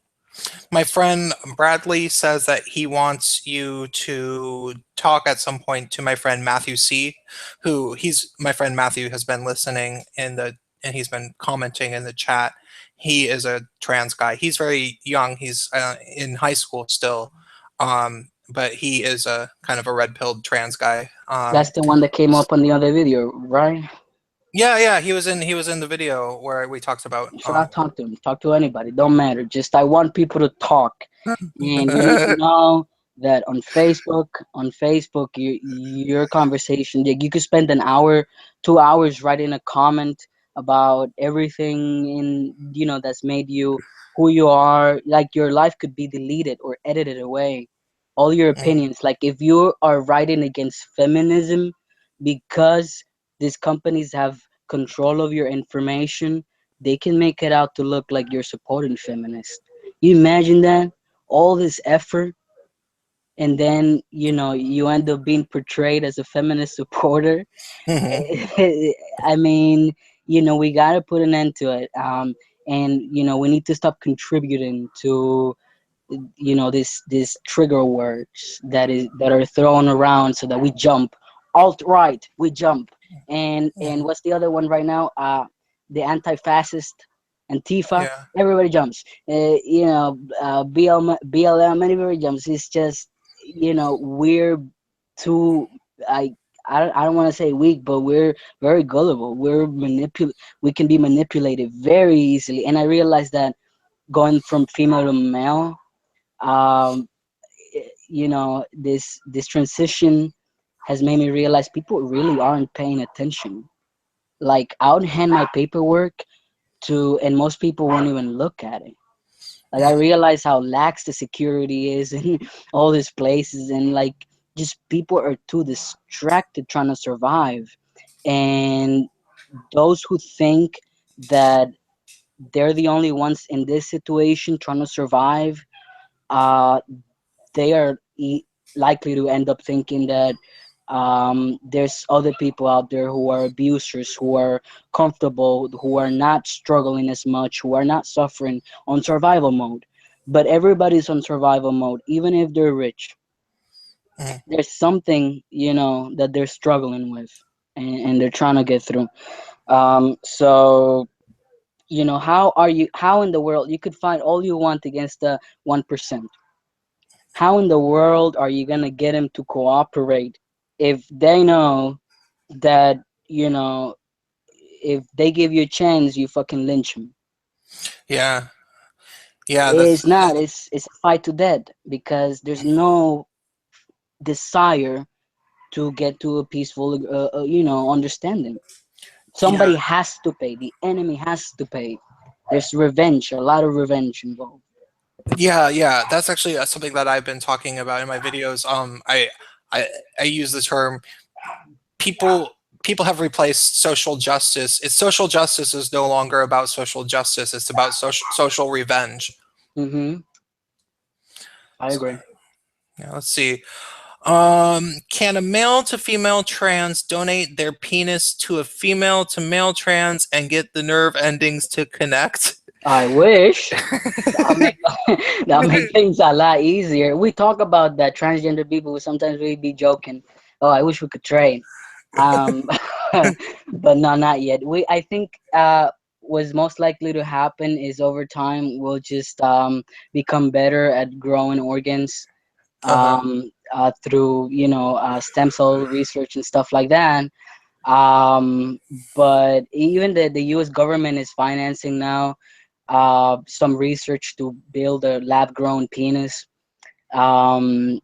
My friend Bradley says that he wants you to talk at some point to my friend Matthew C, who he's my friend Matthew has been listening in the and he's been commenting in the chat. He is a trans guy. He's very young. He's in high school still, but he is a kind of a red pilled trans guy. That's the one that came up on the other video, right? Yeah, yeah, he was in the video where we talked about. So I talk to him, talk to anybody, don't matter. Just I want people to talk, and you need to know that on Facebook, your conversation, like, you could spend an hour, 2 hours writing a comment about everything in that's made you who you are. Like your life could be deleted or edited away. All your Mm, opinions. Like if you are writing against feminism because these companies have control of your information, they can make it out to look like you're supporting feminists. You imagine that? All this effort, and then, you end up being portrayed as a feminist supporter. mhm, I mean, we got to put an end to it. And, we need to stop contributing to these trigger words that are thrown around so that we jump. Alt right, we jump. And mhm. what's the other one right now? The anti-fascist Antifa. Yeah, Everybody jumps. BLM, everybody jumps. It's just, we're too, I I don't want to say weak, but we're very gullible. We can be manipulated very easily. And I realized that going from female to male, um, this transition has made me realize people really aren't paying attention. Like I would hand my paperwork to, and most people won't even look at it. Like I mm, realize how lax the security is in all these places, and like just people are too distracted trying to survive. And those who think that they're the only ones in this situation trying to survive, uh, they are likely to end up thinking that there's other people out there who are abusers, who are comfortable, who are not struggling as much, who are not suffering on survival mode. But everybody's on survival mode, even if they're rich. mm. There's something, that they're struggling with, and they're trying to get through. So, how in the world you could find all you want against the 1%? How in the world are you gonna get them to cooperate if they know that, you know if they give you a chance, you fucking lynch them? Yeah, yeah. That's It's not. It's a fight to death because there's no desire to get to a peaceful, understanding. yeah. Somebody has to pay. The enemy has to pay. There's revenge, a lot of revenge involved. Yeah, yeah, that's actually something that I've been talking about in my videos. I, I use the term people people have replaced social justice. It's social justice is no longer about social justice. It's about social revenge. Mm-hmm. I So, agree. yeah, let's see. Can a male to female trans donate their penis to a female to male trans and get the nerve endings to connect? I wish. That'll make that'll make things a lot easier. We talk about that transgender people. Sometimes we be joking. Oh, I wish we could trade. Um, but no, not yet. I think what's most likely to happen is over time we'll just become better at growing organs Uh-huh. through stem cell research and stuff like that. Um, but even the U.S. government is financing now. some research to build a lab grown penis, because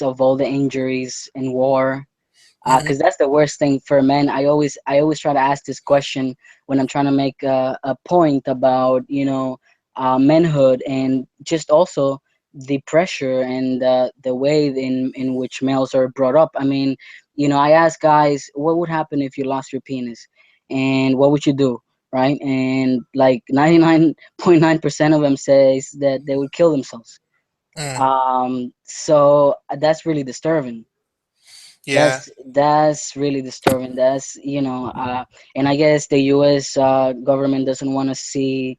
of all the injuries in war, Hmm. because that's the worst thing for men. I always try to ask this question when I'm trying to make a point about manhood, and just also the pressure and the way in which males are brought up. I mean, I ask guys, what would happen if you lost your penis, and what would you do, right? And like 99.9% of them says that they would kill themselves. Mm. So that's really disturbing. Yeah. That's really disturbing. And I guess the U.S. Government doesn't want to see,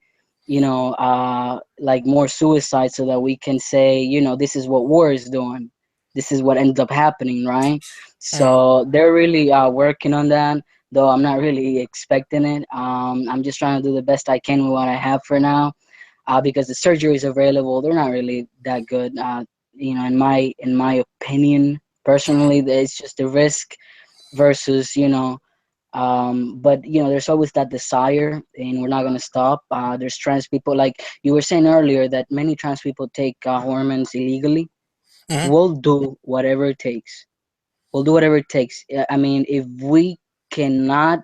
like more suicides, so that we can say, this is what war is doing. This is what ends up happening, right? Mm. So they're really working on that, though I'm not really expecting it. I'm just trying to do the best I can with what I have for now, because the surgeries available, they're not really that good. In my opinion, Mm. personally, it's just the risk versus but there's always that desire, and we're not going to stop. There's trans people, like you were saying earlier, that many trans people take hormones illegally. Hmm. We'll do whatever it takes. We'll do whatever it takes. I mean, if we cannot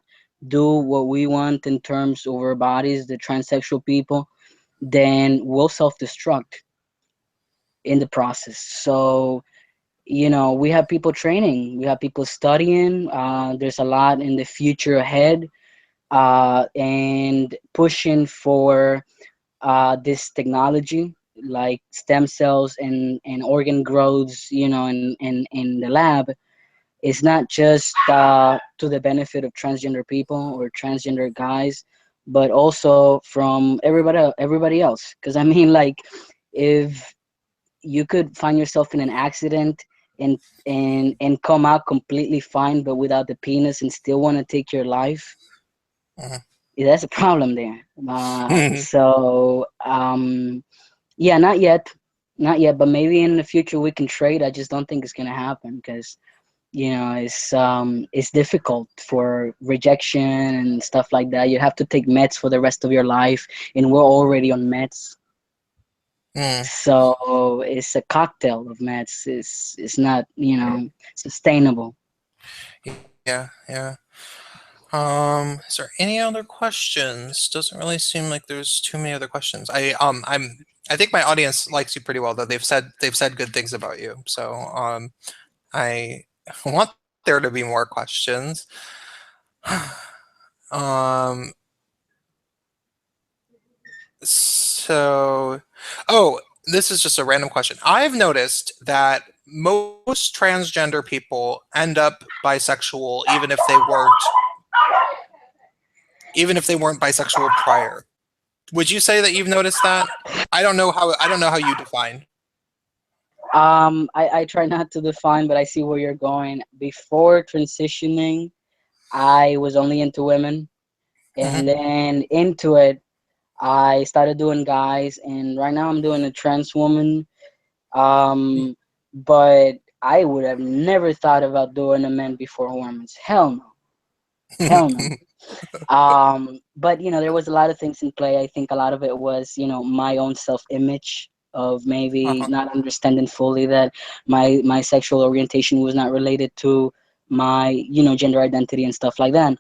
do what we want in terms of our bodies, the transsexual people, then we'll self-destruct in the process. So we have people training, we have people studying. There's a lot in the future ahead, and pushing for this technology like stem cells and organ growths, in the lab. Is not just to the benefit of transgender people or transgender guys, but also from everybody else. Because I mean, like, if you could find yourself in an accident and and come out completely fine but without the penis and still want to take your life, yeah, that's a problem there. Hmm. So yeah, not yet, but maybe in the future we can trade. I just don't think it's gonna happen because it's difficult for rejection and stuff like that. You have to take meds for the rest of your life, and we're already on meds. Mm. So it's a cocktail of meds. It's not, sustainable. Yeah. Yeah. Is there any other questions? Doesn't really seem like there's too many other questions. I think my audience likes you pretty well, though. They've said good things about you. So I want there to be more questions. Um, so, oh, this is just a random question. I've noticed that most transgender people end up bisexual, even if they weren't bisexual prior. Would you say that you've noticed that? I don't know how you define. I try not to define, but I see where you're going. Before transitioning, I was only into women, Hmm. and then into it, I started doing guys, and right now I'm doing a trans woman. Um, but I would have never thought about doing a man before hormones. Hell no. Hell no. But there was a lot of things in play. I think a lot of it was, my own self-image of maybe Uh-huh. not understanding fully that my sexual orientation was not related to my, gender identity and stuff like that.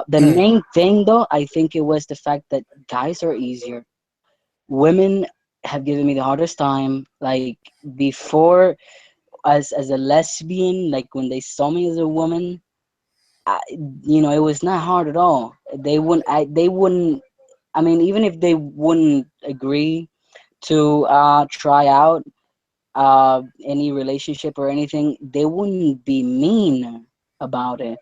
The Mm. main thing, though, I think it was the fact that guys are easier. Women have given me the hardest time. Like before, as a lesbian, like when they saw me as a woman, I, it was not hard at all. They wouldn't. I mean, even if they wouldn't agree to try out any relationship or anything, they wouldn't be mean about it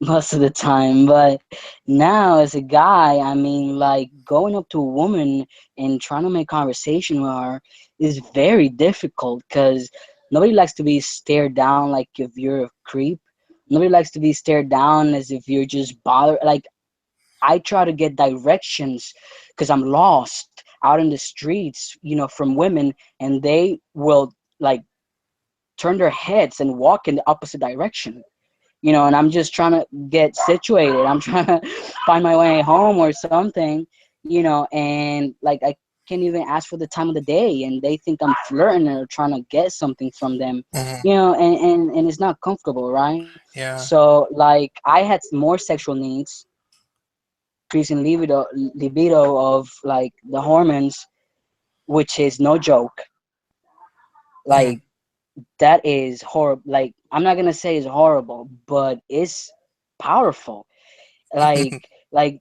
most of the time. But now, as a guy, I mean, like going up to a woman and trying to make conversation with her is very difficult because nobody likes to be stared down like if you're a creep. Nobody likes to be stared down as if you're just bothered. Like, I try to get directions because I'm lost out in the streets, from women, and they will like turn their heads and walk in the opposite direction. And I'm just trying to get situated. I'm trying to find my way home or something. and like I can't even ask for the time of the day, and they think I'm flirting or trying to get something from them, Hmm. and it's not comfortable, right? Yeah. So like I had more sexual needs, increasing libido of like the hormones, which is no joke. Hmm. Like that is horrible. Like I'm not gonna say it's horrible, but it's powerful. Like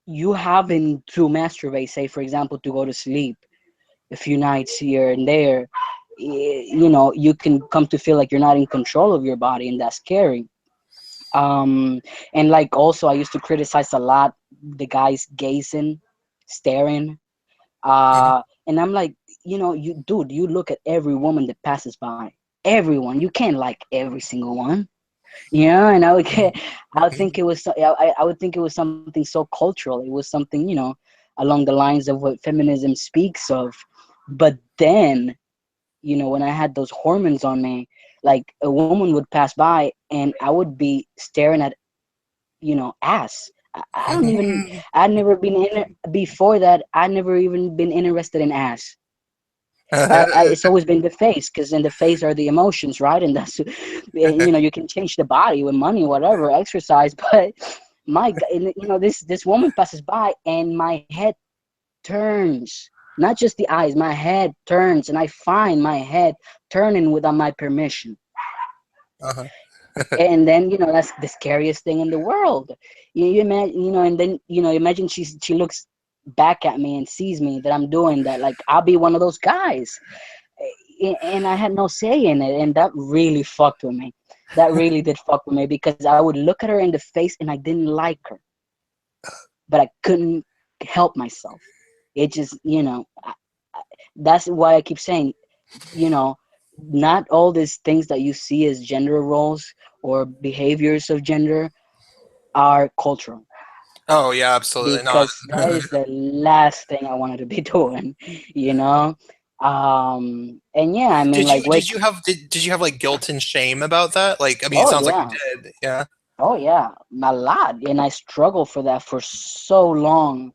you having to masturbate, say for example, to go to sleep a few nights here and there, you can come to feel like you're not in control of your body, and that's scary. Um, and like also, I used to criticize a lot the guys gazing, staring. And I'm like, you dude, you look at every woman that passes by, everyone. You can't like every single one. And I would get, I would think it was, I would think it was something so cultural. It was something, along the lines of what feminism speaks of. But then, when I had those hormones on me, like a woman would pass by and I would be staring at, ass. I don't even, I'd never been before that. I'd never even been interested in ass. It's always been the face, because in the face are the emotions, right? And that's, you can change the body with money, whatever, exercise. But this woman passes by, and my head turns. Not just the eyes, my head turns, and I find my head turning without my permission. Uh-huh. And then that's the scariest thing in the world. You imagine, and then imagine she looks back at me and sees me that I'm doing that. Like I'll be one of those guys. And I had no say in it, and that really fucked with me. That really did fuck with me, because I would look at her in the face and I didn't like her, but I couldn't help myself. It just, that's why I keep saying, you know, not all these things that you see as gender roles or behaviors of gender are cultural, Oh yeah, absolutely not. because that is the last thing I wanted to be doing, you know. And yeah, I mean, Did like, you wake. did you have like guilt and shame about that? Like, I mean, it Oh sounds like you yeah. did. Yeah. Oh yeah, a lot, and I struggled for that for so long.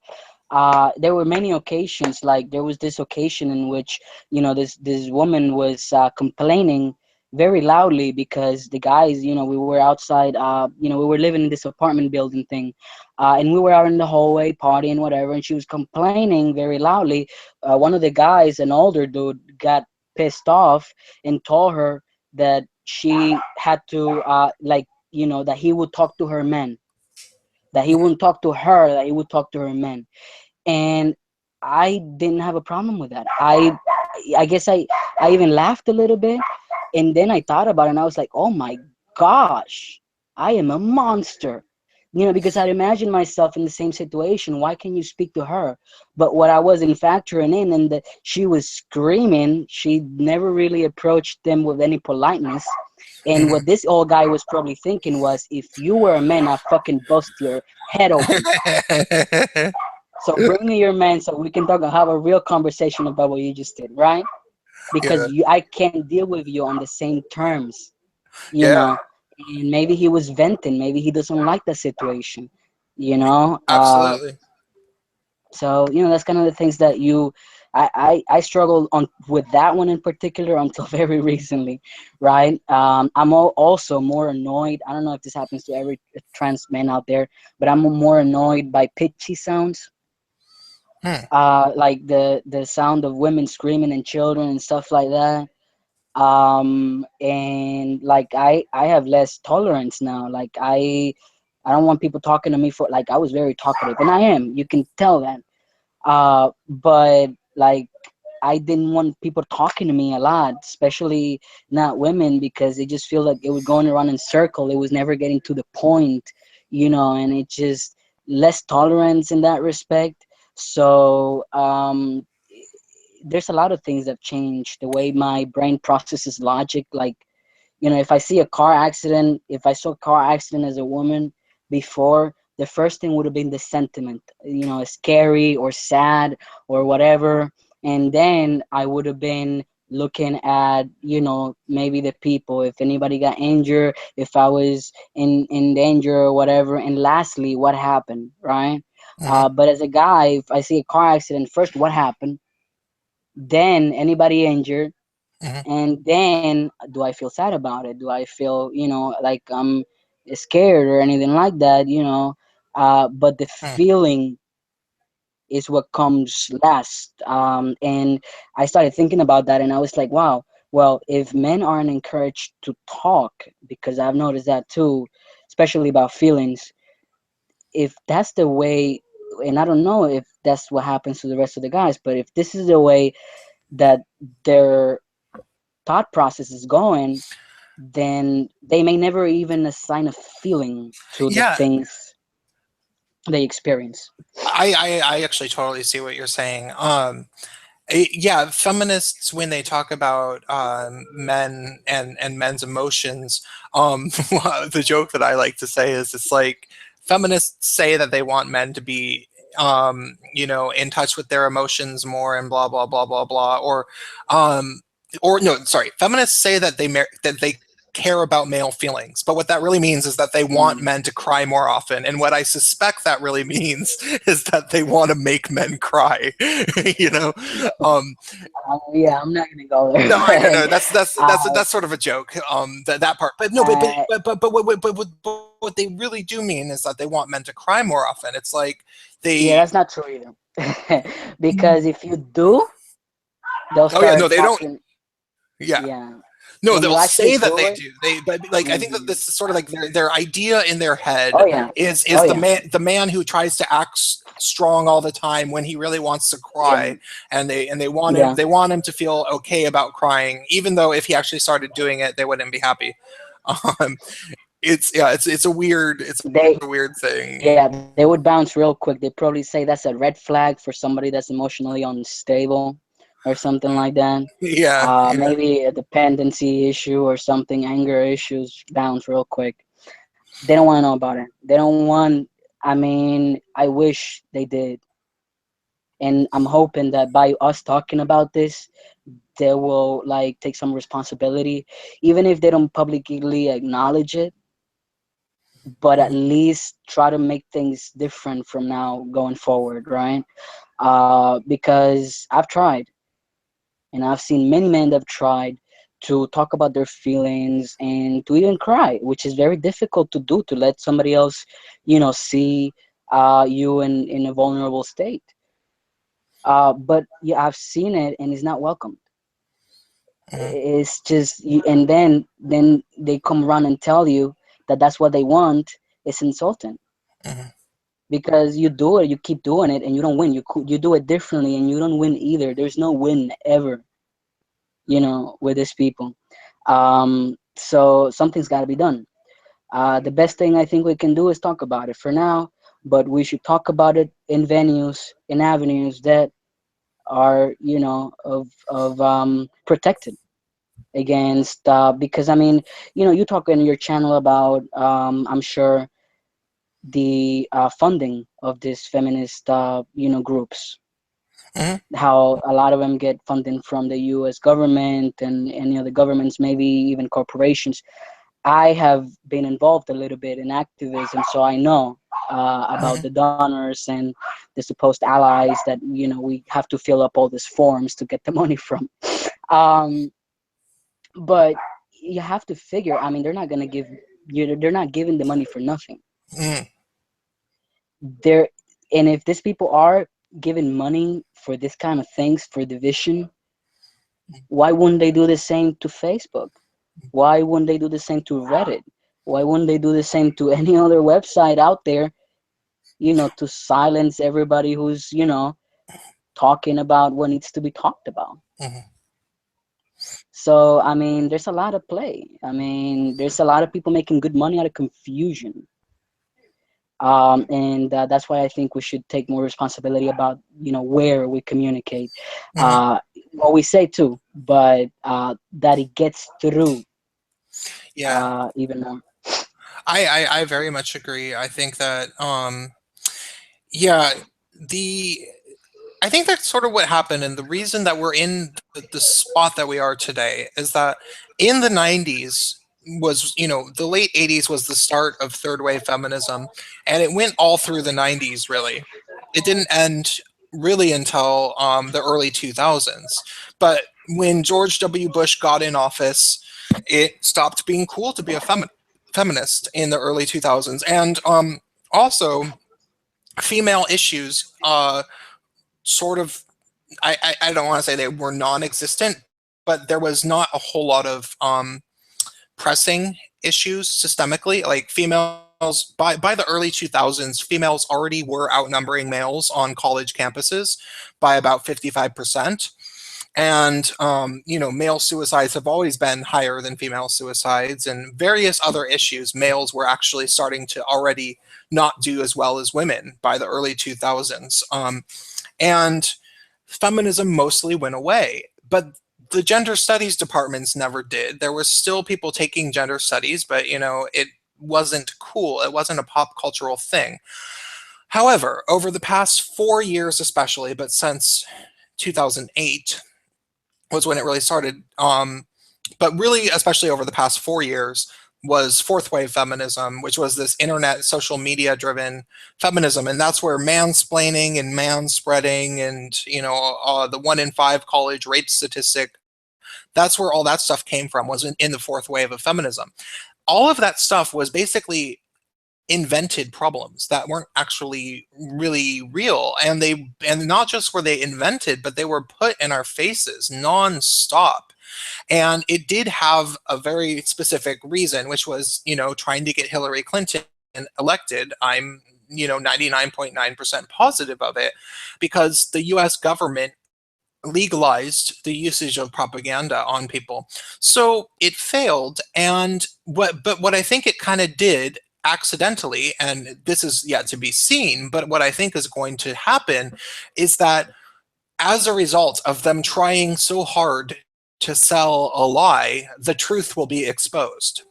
There were many occasions, like there was this occasion in which this woman was complaining very loudly, because the guys, we were outside, we were living in this apartment building thing, and we were out in the hallway partying, whatever, and she was complaining very loudly. One of the guys, an older dude, got pissed off and told her that she had to that he would talk to her men, that he wouldn't talk to her, that he would talk to her men. And I didn't have a problem with that. I guess I even laughed a little bit, and then I thought about it, and I was like, oh my gosh, I am a monster. Because I'd imagine myself in the same situation. Why can't you speak to her? But what I wasn't factoring in, and that she was screaming, she never really approached them with any politeness. And what this old guy was probably thinking was, if you were a man, I'd fucking bust your head open. So bring me your man so we can talk and have a real conversation about what you just did, right? Because Yeah. I can't deal with you on the same terms, you Yeah. know. And maybe he was venting, maybe he doesn't like the situation, you know. Absolutely. So that's kind of the things that I struggled on with that one in particular until very recently, right? I'm also more annoyed. I don't know if this happens to every trans man out there, but I'm more annoyed by pitchy sounds, Hmm. like the sound of women screaming and children and stuff like that. And like I have less tolerance now. Like I don't want people talking to me, for like I was very talkative, and I am, you can tell that. But like I didn't want people talking to me a lot, especially not women, because it just feel like it was going around in circle. It was never getting to the point, and it just less tolerance in that respect. So there's a lot of things that changed the way my brain processes logic. Like, if I see a car accident, if I saw a car accident as a woman before, the first thing would have been the sentiment, scary or sad or whatever. And then I would have been looking at, maybe the people, if anybody got injured, if I was in danger or whatever. And lastly, what happened, right? Mm-hmm. But as a guy, if I see a car accident, first what happened, then anybody injured, Mm-hmm. and then do I feel sad about it? Do I feel, like I'm scared or anything like that? But the feeling is what comes last. And I started thinking about that, and I was like, wow. Well, if men aren't encouraged to talk, because I've noticed that too, especially about feelings, if that's the way, and I don't know if that's what happens to the rest of the guys, but if this is the way that their thought process is going, then they may never even assign a feeling to the Yeah, things they experience. I actually totally see what you're saying. Yeah, feminists, when they talk about men and men's emotions, the joke that I like to say is it's like feminists say that they want men to be in touch with their emotions more and blah blah blah blah blah, um, or no, sorry, feminists say that they care about male feelings, but what that really means is that they want Mm. men to cry more often. And what I suspect that really means is that they want to make men cry. you know, um, Yeah, I'm not gonna go there, no, I know, no, but uh, that's sort of a joke. That part, but no, uh, but what they really do mean is that they want men to cry more often. It's like yeah, they, that's not true either. Because if you do, they'll oh yeah, no, start they don't. talking. Yeah, Yeah, no, when you they'll actually say that do they it. do. But like I think that Hmm. this is sort of like their idea in their head Oh yeah, is oh the yeah, man who tries to act strong all the time when he really wants to yeah, cry, and yeah. they want him to feel okay about crying, even though if he actually started doing it, they wouldn't be happy. Um, it's They a weird thing. Yeah, they would bounce real quick. They probably say that's a red flag for somebody that's emotionally unstable or something like that. Yeah, yeah. Maybe a dependency issue or something, anger issues bounce real quick. They don't want to know about it. They don't want, I mean, I wish they did. And I'm hoping that by us talking about this, they will like take some responsibility, even if they don't publicly acknowledge it, but at Mhm, least try to make things different from now going forward, right? Because I've tried, and I've seen many men that have tried to talk about their feelings and to even cry, which is very difficult to do, to let somebody else, see you in a vulnerable state. But yeah, I've seen it, and it's not welcomed. mhm, It's just, and then they come around and tell you that that's what they want. It's insulting mhm, because you do it, you keep doing it, and you don't win. You do it differently, and you don't win either. There's no win ever, with these people. So something's got to be done. The best thing I think we can do is talk about it for now, but we should talk about it in venues, in avenues that are, of protected against. Because I mean, you talk in your channel about, I'm sure, the funding of these feminist, groups, mhm, how a lot of them get funding from the U.S. government and any other governments, maybe even corporations. I have been involved a little bit in activism, so I know about mhm, the donors and the supposed allies that we have to fill up all these forms to get the money from. Um, but you have to figure. I mean, they're not gonna give you. They're not giving the money for nothing. mhm, They're and if these people are giving money for this kind of things for division, why wouldn't they do the same to Facebook? Why wouldn't they do the same to Reddit? Why wouldn't they do the same to any other website out there, to silence everybody who's, talking about what needs to be talked about? mhm, So, I mean, there's a lot of play. I mean, there's a lot of people making good money out of confusion. And that's why I think we should take more responsibility about, where we communicate, mhm. what we say too, but that it gets through Yeah, even more. I very much agree. I think that yeah, the I think that's sort of what happened, and the reason that we're in the spot that we are today is that in the 90s was, the late 80s was the start of third wave feminism, and it went all through the 90s, really. it didn't end really until the early 2000s. But when George W. Bush got in office, it stopped being cool to be a feminist in the early 2000s. And also, female issues sort of, I don't want to say they were non existent, but there was not a whole lot of pressing issues systemically. Like females, by the early 2000s, females already were outnumbering males on college campuses by about 55%. And male suicides have always been higher than female suicides, and various other issues. Males were actually starting to already not do as well as women by the early 2000s, and feminism mostly went away. But the gender studies departments never did. There was still people taking gender studies, but it wasn't cool. It wasn't a pop cultural thing. However, over the past 4 years, especially, but since 2008 was when it really started. But really, especially over the past 4 years, was fourth wave feminism, which was this internet, social media driven feminism. And that's where mansplaining and manspreading and, the 1 in 5 college rape statistic, that's where all that stuff came from, was in the fourth wave of feminism. All of that stuff was basically invented problems that weren't actually really real, and not just were they invented, but they were put in our faces nonstop. And it did have a very specific reason, which was trying to get Hillary Clinton elected. I'm 99.9% positive of it, because the US government legalized the usage of propaganda on people. So it failed. And what I think it kind of did accidentally, and this is yet to be seen, but what I think is going to happen is that as a result of them trying so hard to sell a lie, the truth will be exposed.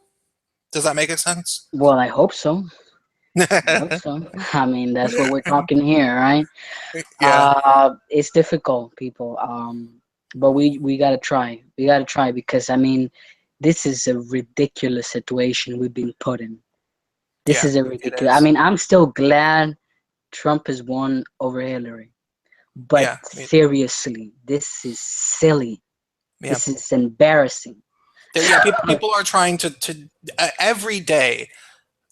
Does that make sense? Well, I hope so. I hope so. I mean, that's what we're talking here, right? Yeah, It's difficult, people. But we gotta try. We gotta try, because I mean, this is a ridiculous situation we've been put in. This yeah, is a it ridiculous. I is. mean, I'm still glad Trump has won over Hillary. But Yeah, seriously, this is silly. yeah. This is embarrassing. Yeah, people are trying to every day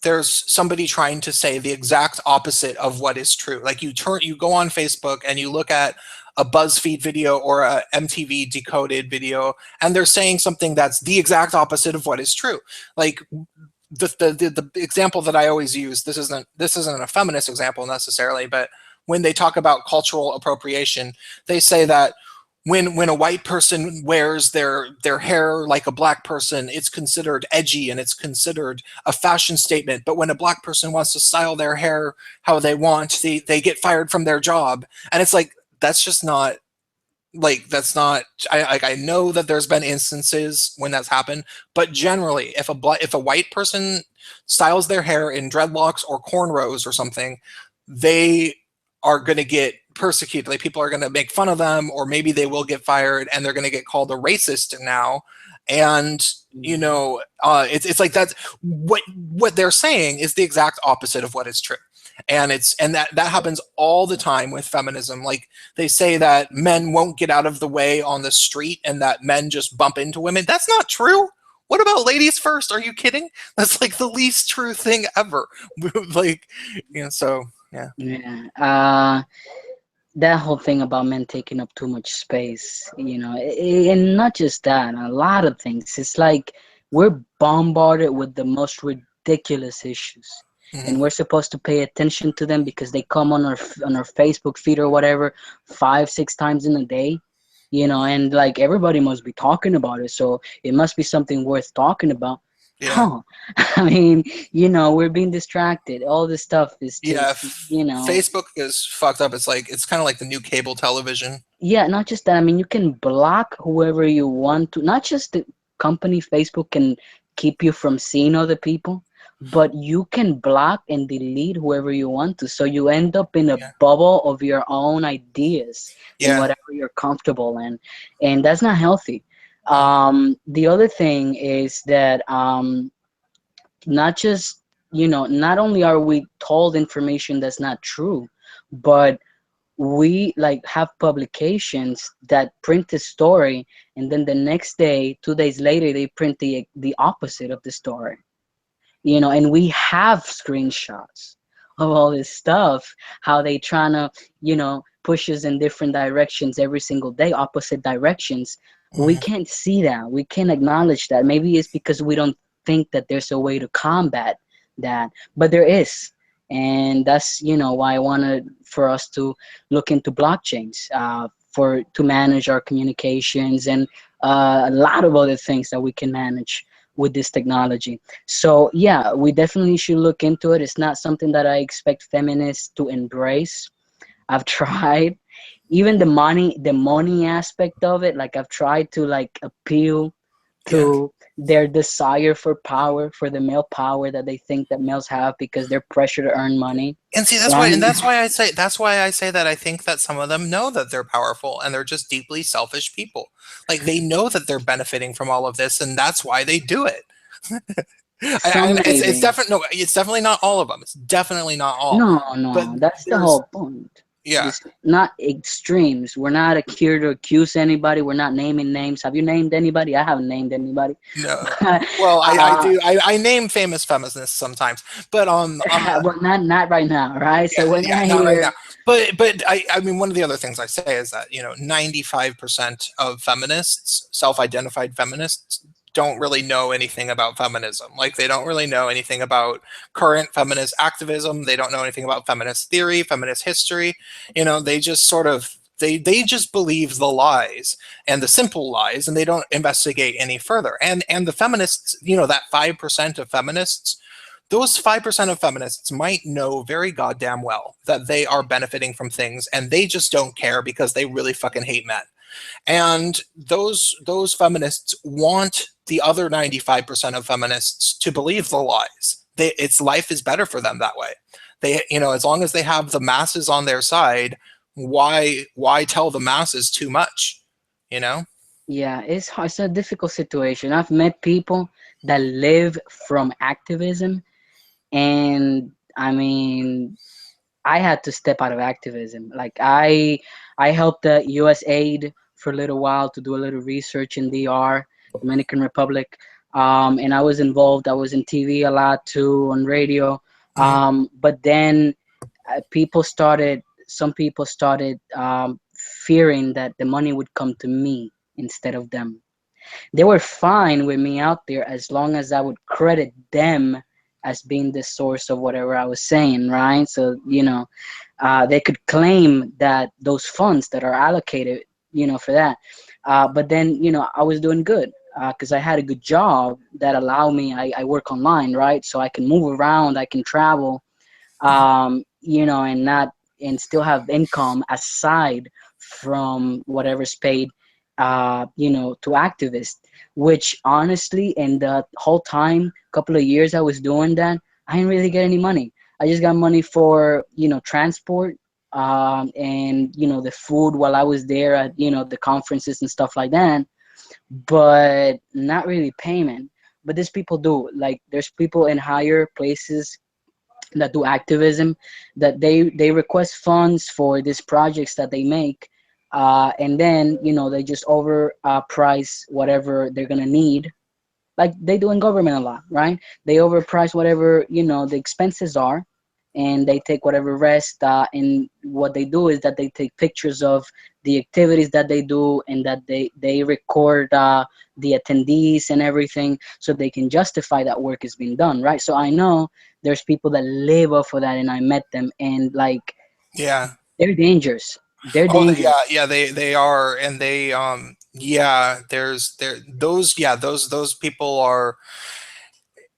there's somebody trying to say the exact opposite of what is true. Like you go on Facebook and you look at a BuzzFeed video or a MTV decoded video, and they're saying something that's the exact opposite of what is true. Like the example that I always use, this isn't a feminist example necessarily, but when they talk about cultural appropriation, they say that when a white person wears their hair like a black person, it's considered edgy and it's considered a fashion statement. But when a black person wants to style their hair how they want, they get fired from their job. And it's like, that's just not, like, that's not, I know that there's been instances when that's happened, but generally if a white person styles their hair in dreadlocks or cornrows or something, they are going to get persecuted. Like, people are going to make fun of them, or maybe they will get fired, and they're going to get called a racist now. And it's like, that's what they're saying is the exact opposite of what is true. And that happens all the time with feminism. Like, they say that men won't get out of the way on the street and that men just bump into women. That's not true. What about ladies first? Are you kidding? That's like the least true thing ever. Like, so yeah. Yeah. That whole thing about men taking up too much space, and not just that, a lot of things. It's like we're bombarded with the most ridiculous issues, Mhm. and we're supposed to pay attention to them because they come on our Facebook feed or whatever 5-6 times in a day, and like everybody must be talking about it, so it must be something worth talking about. Yeah. No, I mean, we're being distracted. All this stuff is Yeah, just, Facebook is fucked up. It's kind of like the new cable television. yeah, not just that. I mean, you can block whoever you want to. Not just the company Facebook can keep you from seeing other people, but you can block and delete whoever you want to. So you end up in a Yeah. bubble of your own ideas and Yeah. whatever you're comfortable in, and that's not healthy. No. The other thing is that not just not only are we told information that's not true, but we like have publications that print the story, and then the next day, 2 days later, they print the opposite of the story. And we have screenshots of all this stuff, how they trying to, push us in different directions every single day, opposite directions. We Mhm. can't see that. We can't acknowledge that. Maybe it's because we don't think that there's a way to combat that, but there is. And that's, why I wanted for us to look into blockchains, for to manage our communications and a lot of other things that we can manage with this technology. So yeah, we definitely should look into it. It's not something that I expect feminists to embrace. I've tried. Even the money aspect of it, like I've tried to like appeal Yeah. to their desire for power, for the male power that they think that males have because they're pressured to earn money, And see, right? that's why I say that I think that some of them know that they're powerful and they're just deeply selfish people. Like they know that they're benefiting from all of this, and that's why they do it. Some And it's maybe. definitely no, it's definitely not all of them. It's definitely not all. No, But no, that's the there's whole point. yeah, It's not extremes. We're not here to accuse anybody. We're not naming names. Have you named anybody? I haven't named anybody. no. But, Well, I uh, do I name famous feminists sometimes, but well, not right now, right? yeah, So we're yeah, not not right now. here. But I mean, one of the other things I say is that 95% of feminists, self-identified feminists, don't really know anything about feminism. Like they don't really know anything about current feminist activism. They don't know anything about feminist theory, feminist history. They just sort of they just believe the lies and the simple lies, and they don't investigate any further. And the feminists, that 5% of feminists, those 5% of feminists might know very goddamn well that they are benefiting from things and they just don't care because they really fucking hate men. And those feminists want the other 95% of feminists to believe the lies. It's life is better for them that way. As long as they have the masses on their side, why tell the masses too much? You know? Yeah, it's hard. It's a difficult situation. I've met people that live from activism, and I mean, I had to step out of activism. Like I helped the U.S. aid for a little while to do a little research in DR, Dominican Republic, and I was involved. I was in TV a lot too, on radio. Mhm. But then some people started fearing that the money would come to me instead of them. They were fine with me out there as long as I would credit them as being the source of whatever I was saying, right? So, they could claim that those funds that are allocated, for that. But then, I was doing good because I had a good job that allowed me, I work online, right? So I can move around, I can travel, and not and still have income aside from whatever's paid, to activists. Which honestly, in the whole time, couple of years I was doing that, I didn't really get any money. I just got money for transport, and the food while I was there at the conferences and stuff like that, but not really payment. But these people do, like, there's people in higher places that do activism, that they request funds for these projects that they make, and then they just over price whatever they're gonna need, like they do in government a lot, right? They overprice whatever the expenses are, and they take whatever rest. And what they do is that they take pictures of the activities that they do, and that they record the attendees and everything, so they can justify that work is being done, right? So I know there's people that live off of that, and I met them, and like Yeah. they're dangerous. They're Oh, dangerous. yeah, they are, and yeah, there those yeah those people are.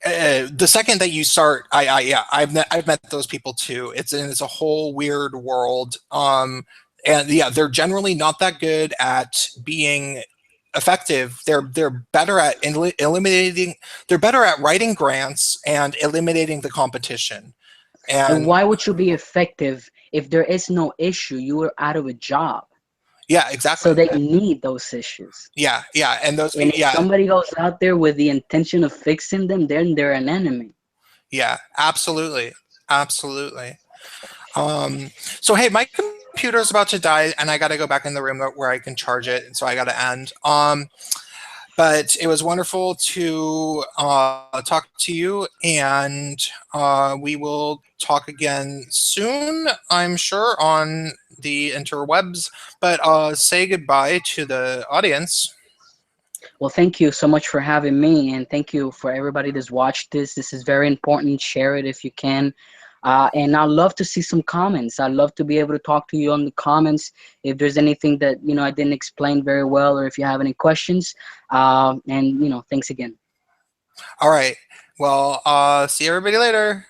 The second that you start, yeah, I've met those people too. It's a whole weird world. And yeah, they're generally not that good at being effective. They're better at eliminating. They're better at writing grants and eliminating the competition. And And why would you be effective if there is no issue? You are out of a job. yeah, exactly. So they need those issues. Yeah, yeah, and those And people. if Yeah, somebody goes out there with the intention of fixing them, then they're an enemy. Yeah, absolutely. Absolutely. So hey, my computer's about to die and I got to go back in the room where I can charge it. And so I got to end. But it was wonderful to talk to you, and we will talk again soon, I'm sure, on the interwebs. But say goodbye to the audience. Well, thank you so much for having me, and thank you for everybody that's watched this. This is very important. Share it if you can. And I'd love to see some comments. I'd love to be able to talk to you on the comments if there's anything that I didn't explain very well, or if you have any questions. And thanks again. All right. Well, see everybody later.